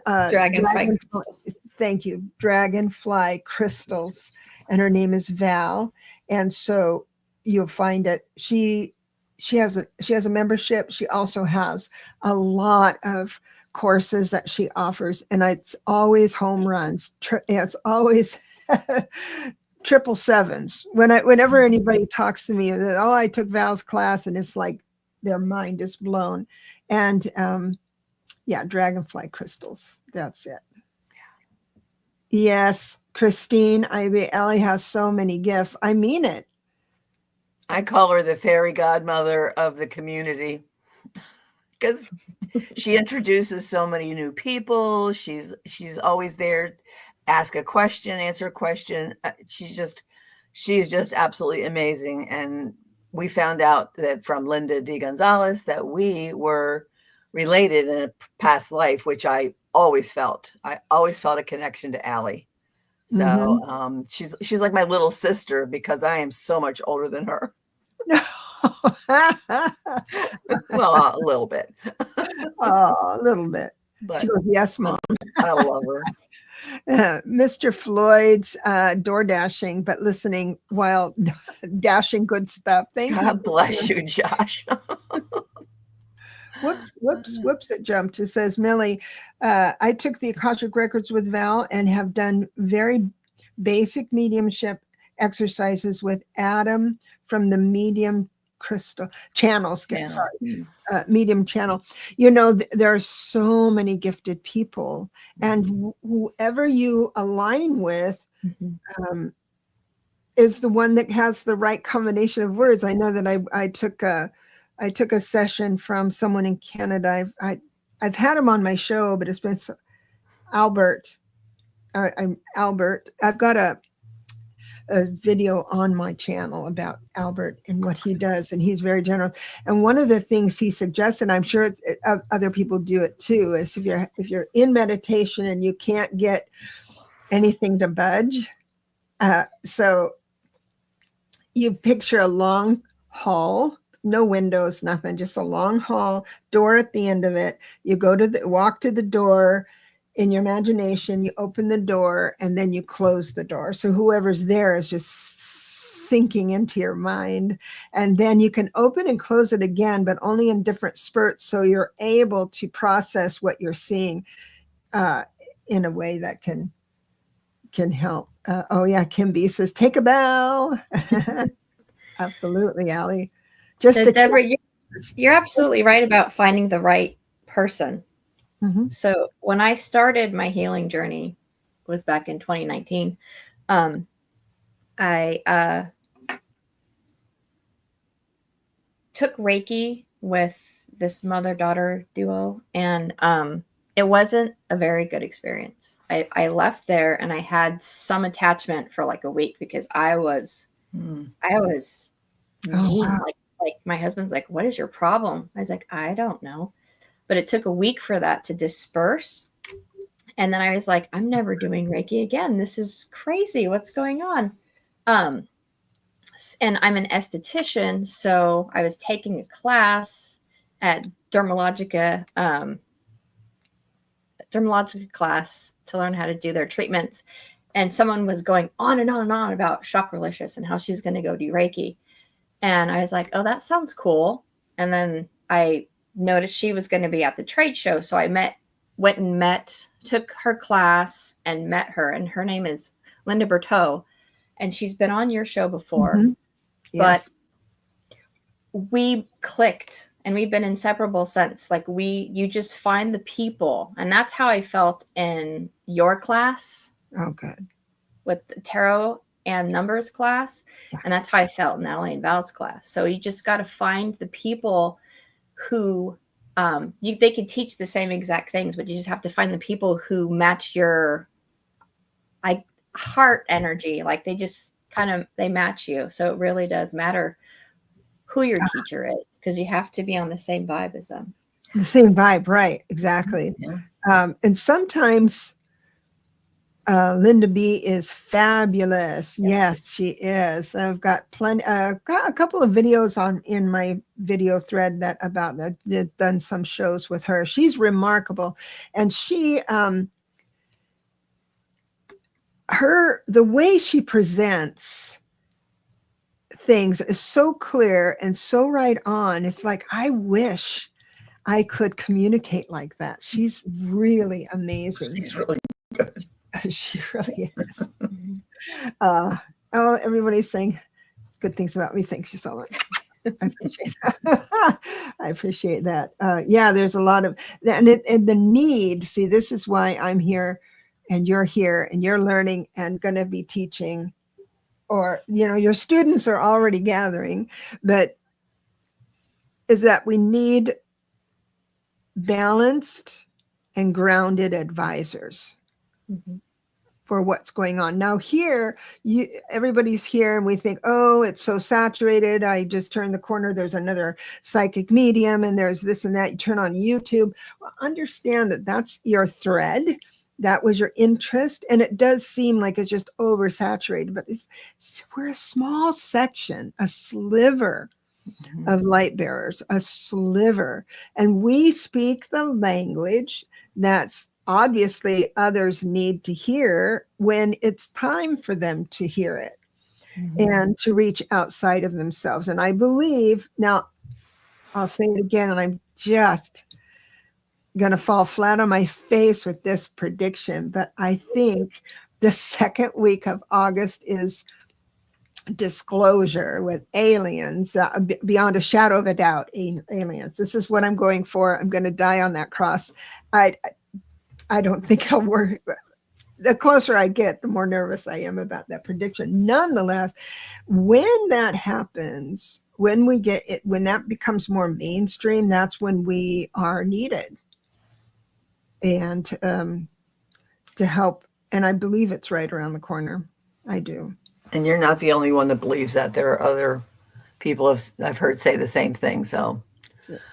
Dragonfly crystals. Thank you. Dragonfly crystals. And her name is Val. And so you'll find it. She has a membership. She also has a lot of courses that she offers, and it's always home runs. It's always triple sevens. Whenever anybody talks to me, oh, I took Val's class, and it's like their mind is blown. And dragonfly crystals. That's it. Yes, Christine, Ellie has so many gifts. I mean it. I call her the fairy godmother of the community because she introduces so many new people. She's always there, ask a question, answer a question. She's just absolutely amazing. And we found out that from Linda D. Gonzalez that we were related in a past life, which I always felt. I always felt a connection to Allie. So she's like my little sister because I am so much older than her. Well, a little bit. Oh, a little bit. But she goes, yes, Mom. I love her. Mr. Floyd's door dashing, but listening while dashing good stuff. Thank you. God bless you, Josh. Whoops, it jumped. It says, Millie, I took the Akashic Records with Val and have done very basic mediumship exercises with Adam from the medium crystal channels. Medium channel. There are so many gifted people, and whoever you align with is the one that has the right combination of words. I know that I took a session from someone in Canada. I've had him on my show, but it's been Albert. I'm Albert. I've got a video on my channel about Albert and what he does, and he's very generous. And one of the things he suggested, I'm sure other people do it too, is if you're in meditation and you can't get anything to budge, so you picture a long hall, no windows, nothing, just a long hall, door at the end of it. You walk to the door in your imagination, you open the door, and then you close the door. So whoever's there is just sinking into your mind. And then you can open and close it again, but only in different spurts. So you're able to process what you're seeing in a way that can help. Kim B says, take a bow. Absolutely, Allie. So Debra, you're absolutely right about finding the right person. Mm-hmm. So when I started my healing journey, was back in 2019, I took Reiki with this mother-daughter duo, and it wasn't a very good experience. I left there and I had some attachment for like a week because I was mean. Wow. Like my husband's like, what is your problem? I was like, I don't know. But it took a week for that to disperse. And then I was like, I'm never doing Reiki again. This is crazy. What's going on? And I'm an esthetician. So I was taking a class at Dermalogica class to learn how to do their treatments. And someone was going on and on and on about Chakralicious and how she's going to go do Reiki. And I was like, oh, that sounds cool. And then I noticed she was going to be at the trade show. So I took her class and met her. And her name is Linda Berteau. And she's been on your show before. Mm-hmm. Yes. But we clicked and we've been inseparable since. Like you just find the people. And that's how I felt in your class. Oh, good. With the tarot and numbers class. And that's how I felt in Allie and Val's class. So you just got to find the people who they can teach the same exact things, but you just have to find the people who match your heart energy. Like they match you. So it really does matter who your teacher is, because you have to be on the same vibe as them. The same vibe, right? Exactly. Yeah. And sometimes Linda B is fabulous. Yes, she is. I've got got a couple of videos in my video thread about that. I've done some shows with her. She's remarkable, and she the way she presents things is so clear and so right on. It's like, I wish I could communicate like that. She's really amazing. She's really good. She really is. Everybody's saying good things about me. Thank you so much. I appreciate that. I appreciate that. Yeah, there's a lot of that, and the need. See, this is why I'm here, and you're here, and you're learning and going to be teaching, or your students are already gathering, but is that we need balanced and grounded advisors for what's going on. Now here, everybody's here and we think, oh, it's so saturated. I just turned the corner. There's another psychic medium and there's this and that. You turn on YouTube. Well, understand that that's your thread. That was your interest. And it does seem like it's just oversaturated, but we're a small section, a sliver of light bearers, a sliver. And we speak the language that's obviously others need to hear when it's time for them to hear it and to reach outside of themselves. And I believe, now I'll say it again, and I'm just going to fall flat on my face with this prediction, but I think the second week of August is disclosure with aliens, beyond a shadow of a doubt. Aliens. This is what I'm going for. I'm going to die on that cross. I don't think it'll work. The closer I get, the more nervous I am about that prediction. Nonetheless, when that happens, when that becomes more mainstream, that's when we are needed, and to help. And I believe it's right around the corner. I do. And you're not the only one that believes that. There are other people I've heard say the same thing. So,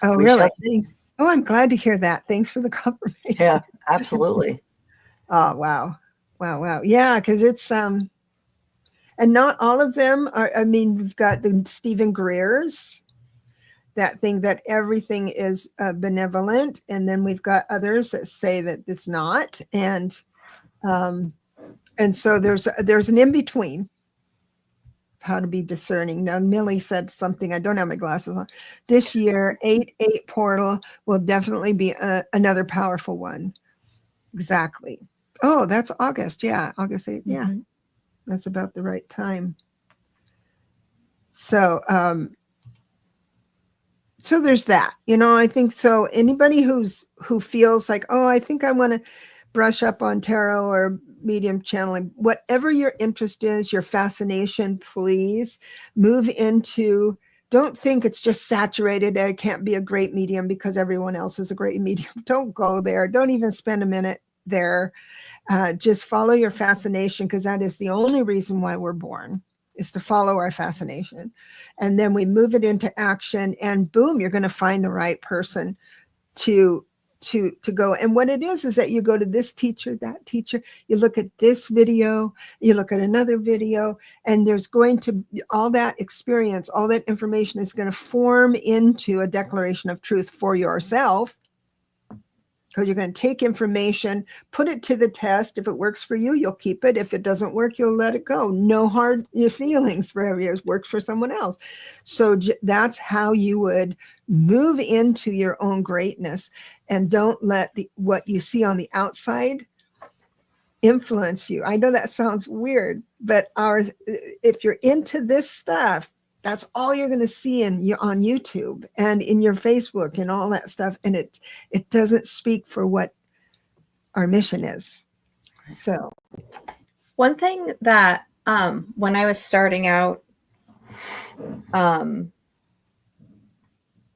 oh, really? Oh, I'm glad to hear that. Thanks for the confirmation. Yeah, absolutely. Oh, wow. Yeah, because it's and not all of them are. I mean, we've got the Stephen Greer's, that thing that everything is benevolent, and then we've got others that say that it's not, and so there's an in between. How to be discerning. Now, Millie said something. I don't have my glasses on. This year, 8/8 portal will definitely be another powerful one. Exactly. Oh, that's August. Yeah, August 8th. Yeah, that's about the right time. So, so there's that. I think so. Anybody who feels like, oh, I think I want to brush up on tarot or medium channeling, whatever your interest is, your fascination, please move into. Don't think it's just saturated. I can't be a great medium because everyone else is a great medium. Don't go there. Don't even spend a minute there. Just follow your fascination, because that is the only reason why we're born, is to follow our fascination. And then we move it into action, and boom, you're going to find the right person to go. And what it is that you go to this teacher, that teacher, you look at this video, you look at another video, and there's going to all that experience, all that information is going to form into a declaration of truth for yourself. Because you're going to take information, put it to the test. If it works for you, you'll keep it. If it doesn't work, you'll let it go. No hard feelings for every year. It works for someone else. So that's how you would move into your own greatness, and don't let what you see on the outside influence you. I know that sounds weird, but if you're into this stuff, that's all you're going to see on YouTube and in your Facebook and all that stuff. And it doesn't speak for what our mission is. So one thing that when I was starting out on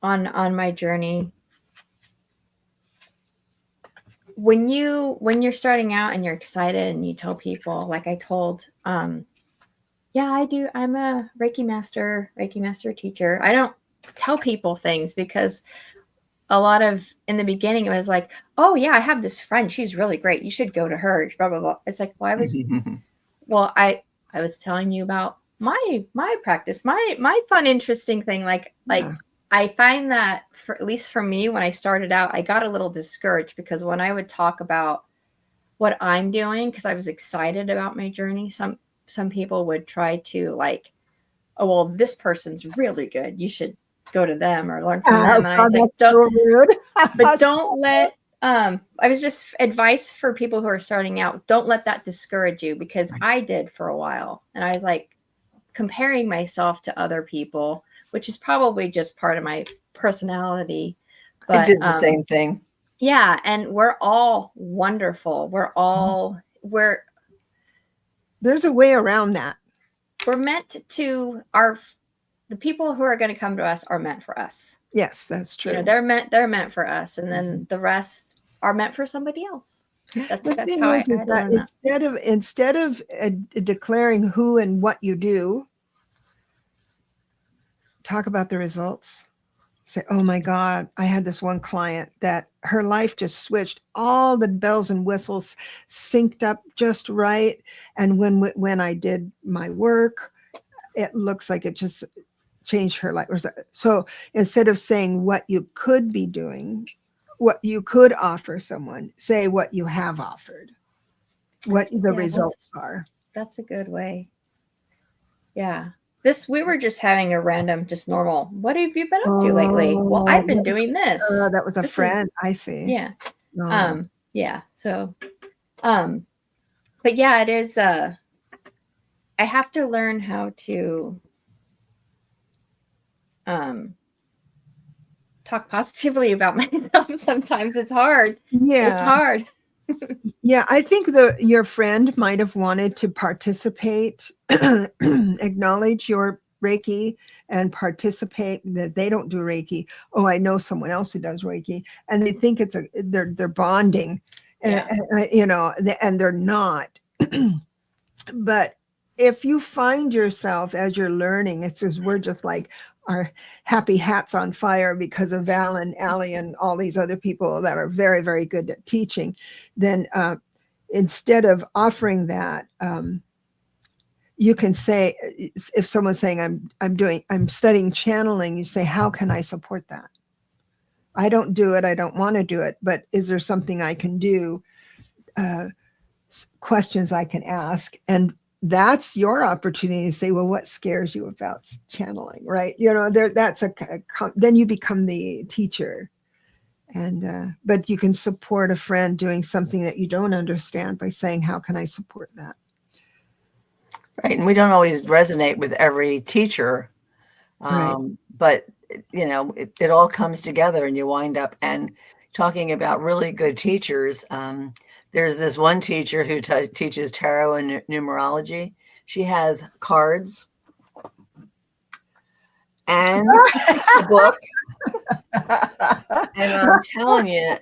my journey, when you're starting out and you're excited and you tell people, like I told, yeah, I'm a Reiki master teacher. I don't tell people things because a lot of, in the beginning, it was like, oh yeah, I have this friend, she's really great, you should go to her, blah blah blah. It's like, well, I was telling you about my practice, my fun, interesting thing. Like I find that, for at least for me, when I started out, I got a little discouraged because when I would talk about what I'm doing, because I was excited about my journey, some people would try to like, oh well, this person's really good, you should go to them or learn from them. And I was like, don't, but don't let I was just advice for people who are starting out, don't let that discourage you, because I did for a while, and I was like comparing myself to other people, which is probably just part of my personality. But I did the same thing. Yeah, and we're all wonderful. There's a way around that. We're meant to, the people who are going to come to us are meant for us. Yes, that's true. You know, they're meant for us, and then the rest are meant for somebody else. That's how I had to learn that. Instead of declaring who and what you do, talk about the results. Say, oh my God, I had this one client that her life just switched. All the bells and whistles synced up just right. And when I did my work, it looks like it just changed her life. So instead of saying what you could be doing, what you could offer someone, say what you have offered, what the results are. That's a good way. Yeah. We were just having a random, just normal, what have you been up to lately? Well, I've been doing this. That was a friend. I see. Yeah. Yeah. So, but yeah, it is, I have to learn how to, talk positively about myself. Sometimes it's hard. Yeah. It's hard. Yeah, I think your friend might have wanted to participate, acknowledge your Reiki and participate, that they don't do Reiki. Oh, I know someone else who does Reiki, and they think they're bonding, Yeah. and they're not. But if you find yourself as you're learning, it's just, we're just like our happy hats on fire because of Val and Allie and all these other people that are very, very good at teaching, then instead of offering that, you can say, if someone's saying, I'm studying channeling, you say, how can I support that? I don't do it. I don't want to do it, but is there something I can do? Questions I can ask. And that's your opportunity to say, well, what scares you about channeling, right? Then you become the teacher. And but you can support a friend doing something that you don't understand by saying, how can I support that? Right. And we don't always resonate with every teacher. Right. But it all comes together, and you wind up, and talking about really good teachers. There's this one teacher who teaches tarot and numerology. She has cards and a book. And I'm telling you,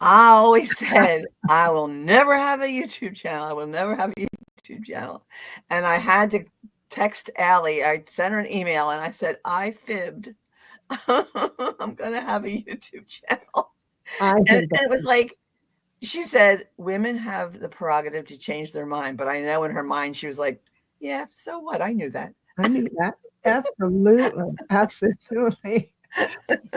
I always said, I will never have a YouTube channel. I will never have a YouTube channel. And I had to text Allie. I sent her an email and I said, I fibbed. I'm going to have a YouTube channel. And it was like, she said, women have the prerogative to change their mind. But I know in her mind, she was like, yeah, so what? I knew that. Absolutely. Absolutely.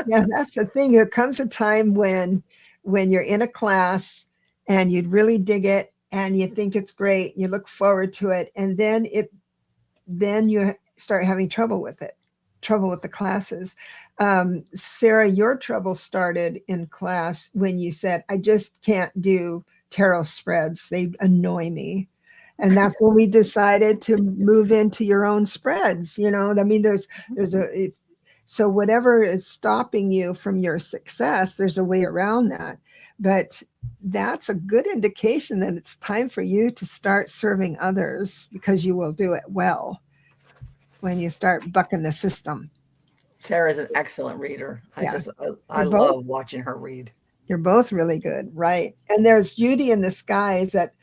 Yeah, that's the thing. There comes a time when you're in a class and you'd really dig it and you think it's great, you look forward to it, and then you start having trouble with the classes. Sara, your trouble started in class when you said, I just can't do tarot spreads. They annoy me. And that's when we decided to move into your own spreads. I mean, so whatever is stopping you from your success, there's a way around that. But that's a good indication that it's time for you to start serving others, because you will do it well when you start bucking the system. Sarah's an excellent reader. Yeah. I love watching her read. You're both really good, right? And there's Judy in the Skies that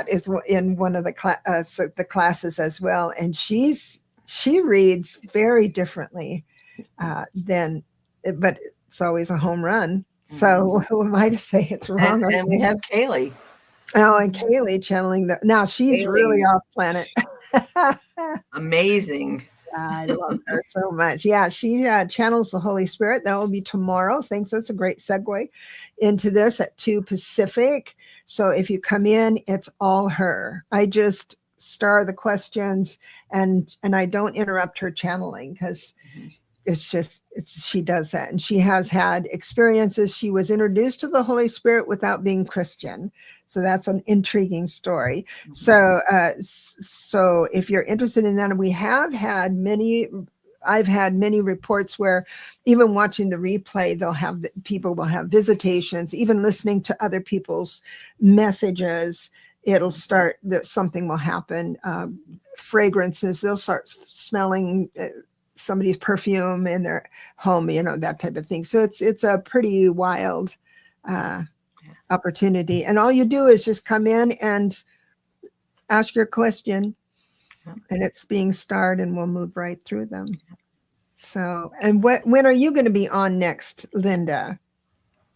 is in one of the the classes as well, and she reads very differently than, but it's always a home run. So who am I to say it's wrong? And we have Kaylee. Oh, and Kaylee channeling now she's really off planet. Amazing. I love her so much. Yeah, she channels the Holy Spirit. That will be tomorrow. Thanks. That's a great segue into this at 2 Pacific. So if you come in, it's all her. I just star the questions and I don't interrupt her channeling because she does that. And she has had experiences. She was introduced to the Holy Spirit without being Christian. So that's an intriguing story. Mm-hmm. So if you're interested in that, I've had many reports where even watching the replay, people will have visitations, even listening to other people's messages. It'll start, something will happen. Fragrances, they'll start smelling somebody's perfume in their home, that type of thing. So it's a pretty wild opportunity. And all you do is just come in and ask your question, and it's being starred, and we'll move right through them. So, and when are you going to be on next, Linda?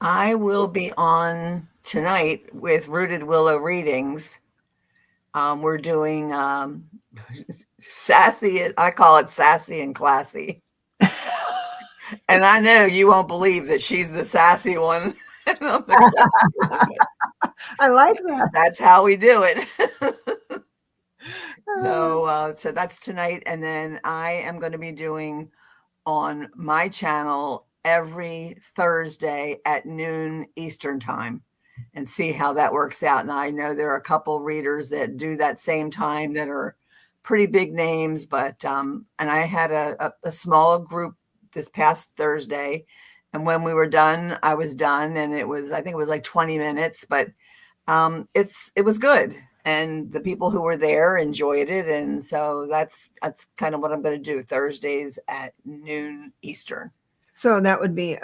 I will be on tonight with Rooted Willow readings. We're doing sassy. I call it sassy and classy. And I know you won't believe that she's the sassy one. I like that. That's how we do it. So that's tonight. And then I am going to be doing on my channel every Thursday at noon Eastern time, and see how that works out. And I know there are a couple readers that do that same time that are pretty big names, but and I had a small group this past Thursday, and when we were done, I was done, and I think it was like 20 minutes, but it was good, and the people who were there enjoyed it, and so that's kind of what I'm going to do Thursdays at noon Eastern. So that would be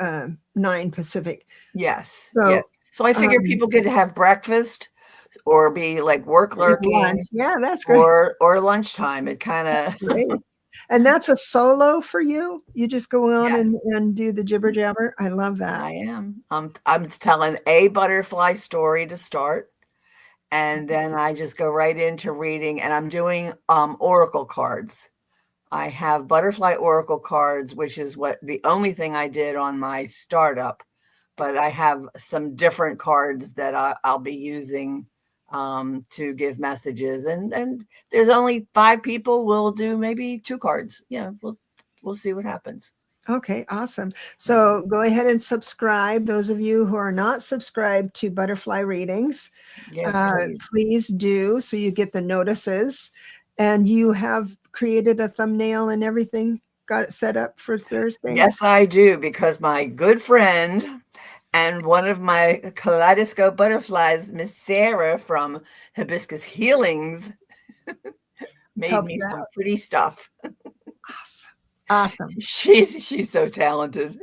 9 Pacific. Yes. Yes. So I figured people could have breakfast or be like work lurking. Lunch. Yeah, that's great. Or lunchtime. It kind of. And that's a solo for you? You just go on and do the jibber jabber? I love that. I am. I'm telling a butterfly story to start. And then I just go right into reading, and I'm doing oracle cards. I have butterfly oracle cards, which is the only thing I did on my startup, but I have some different cards that I'll be using to give messages, and there's only 5 people. We'll do maybe 2 cards. Yeah, we'll see what happens. Okay, awesome. So go ahead and subscribe. Those of you who are not subscribed to Butterfly Readings, please do, so you get the notices. And you have created a thumbnail and everything, got it set up for Thursday? Yes, I do, because my good friend and one of my kaleidoscope butterflies, Miss Sara from Hibiscus Healings, made me some pretty stuff. Awesome. She's so talented.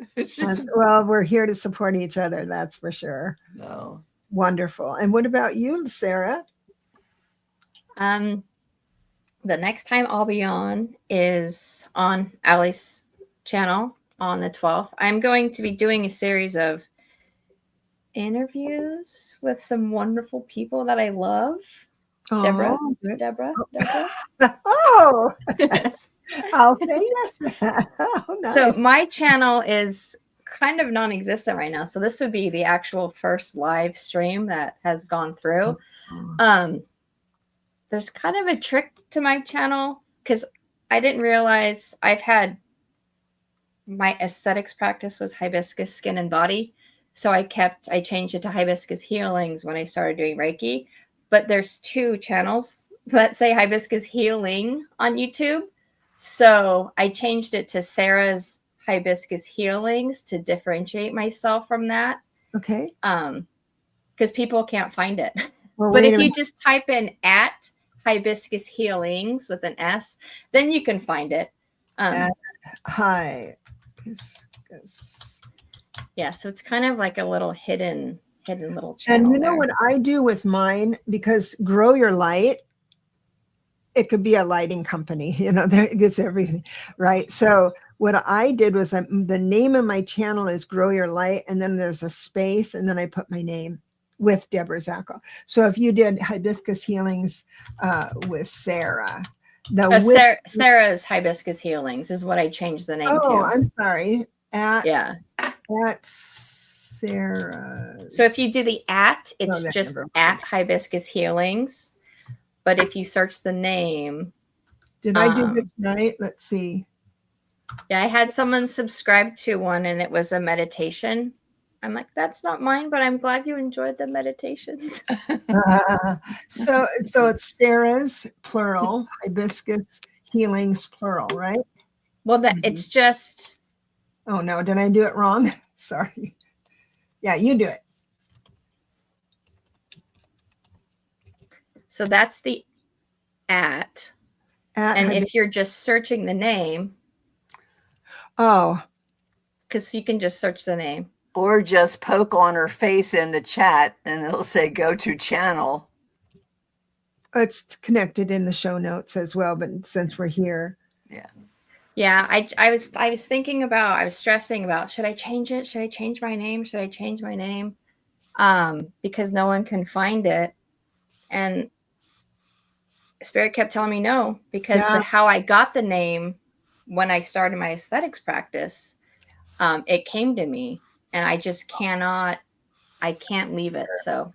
Well, we're here to support each other, that's for sure. No. Wonderful. And what about you, Sara? The next time I'll be on is on Allie's channel on the 12th. I'm going to be doing a series of interviews with some wonderful people that I love. Debra. Oh, I'll say yes. Oh, nice. So my channel is kind of non-existent right now. So this would be the actual first live stream that has gone through. There's kind of a trick to my channel, because I didn't realize my aesthetics practice was hibiscus skin and body. So I changed it to hibiscus healings when I started doing Reiki. But there's 2 channels that say hibiscus healing on YouTube. So I changed it to Sarah's hibiscus healings to differentiate myself from that. Okay. Because people can't find it. Well, but if you just type in at hibiscus healings with an S, then you can find it. Hibiscus Yeah, so it's kind of like a little hidden little channel. And you know what I do with mine, because Grow Your Light, it could be a lighting company, there it gets everything, right? So what I did was the name of my channel is Grow Your Light, and then there's a space, and then I put my name with Debra Zachau. So if you did Hibiscus Healings with Sara, Sarah's Hibiscus Healings is what I changed the name to. Oh, I'm sorry. At Sarah. So if you do the it's just at Hibiscus Healings. But if you search the name. Did I do this right? Let's see. Yeah, I had someone subscribe to one, and it was a meditation. I'm like, that's not mine, but I'm glad you enjoyed the meditations. So it's Sarah's, plural, Hibiscus Healings, plural, right? Well, it's just. Oh, no. Did I do it wrong? Sorry. Yeah, you do it. So that's the at and if you're just searching the name. Oh. Because you can just search the name. Or just poke on her face in the chat and it'll say go to channel. It's connected in the show notes as well, but since we're here. Yeah. Yeah, I was thinking about, I was stressing about, should I change it? Should I change my name? Should I change my name? Because no one can find it. And Spirit kept telling me no, because how I got the name when I started my aesthetics practice, it came to me, and I just can't leave it. So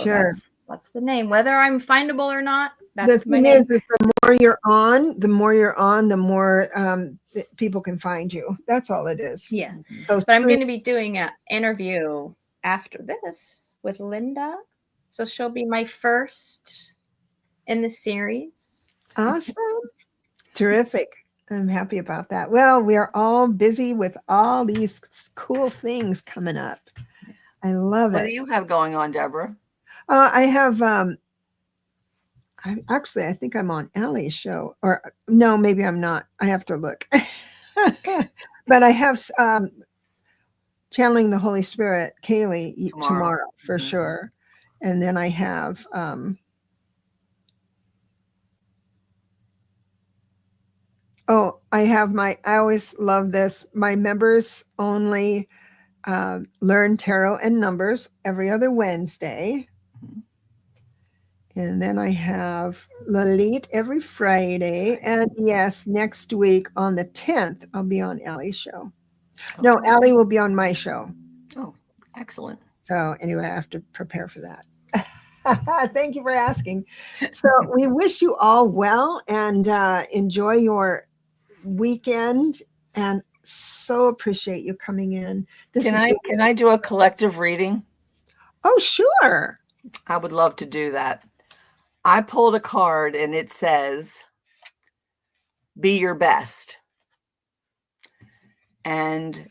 sure. That's the name, whether I'm findable or not. That's the thing is the more you're on, the more people can find you. That's all it is. Yeah. So, but I'm going to be doing an interview after this with Linda. So she'll be my first in the series. Awesome. Terrific. I'm happy about that. Well, we are all busy with all these cool things coming up. I love it. What do you have going on, Debra? I have, I think I'm on Allie's show, or no, maybe I'm not. I have to look. But I have Channeling the Holy Spirit, Kaylee, tomorrow for sure. And then I have I always love this. My members only learn tarot and numbers every other Wednesday. And then I have Lalit every Friday. And yes, next week on the 10th, I'll be on Allie's show. Okay. No, Allie will be on my show. Oh, excellent. So anyway, I have to prepare for that. Thank you for asking. So we wish you all well and enjoy your weekend, and so appreciate you coming in. Can I do a collective reading? Oh, sure. I would love to do that. I pulled a card and it says, be your best. And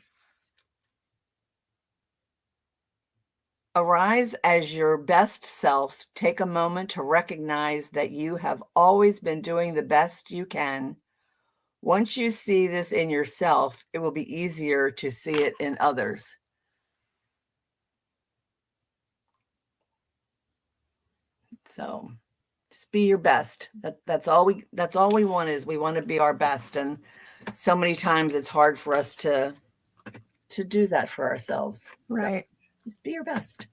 arise as your best self. Take a moment to recognize that you have always been doing the best you can. Once you see this in yourself, it will be easier to see it in others. So just be your best. That's all we want is we want to be our best. And so many times it's hard for us to do that for ourselves. Right. So just be your best.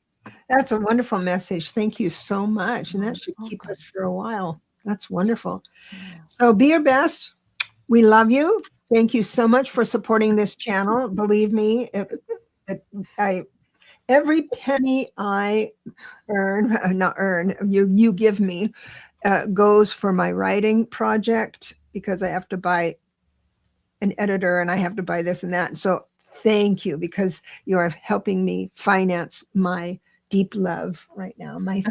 That's a wonderful message. Thank you so much. And that should keep us for a while. That's wonderful. Yeah. So be your best. We love you. Thank you so much for supporting this channel. Believe me, every penny I you give me goes for my writing project, because I have to buy an editor and I have to buy this and that. So thank you, because you are helping me finance my deep love right now, my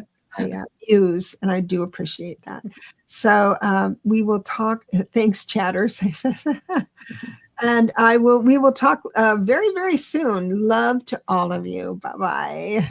muse, and I do appreciate that. So we will talk. Thanks, chatters. And we will talk very, very soon. Love to all of you. Bye-bye.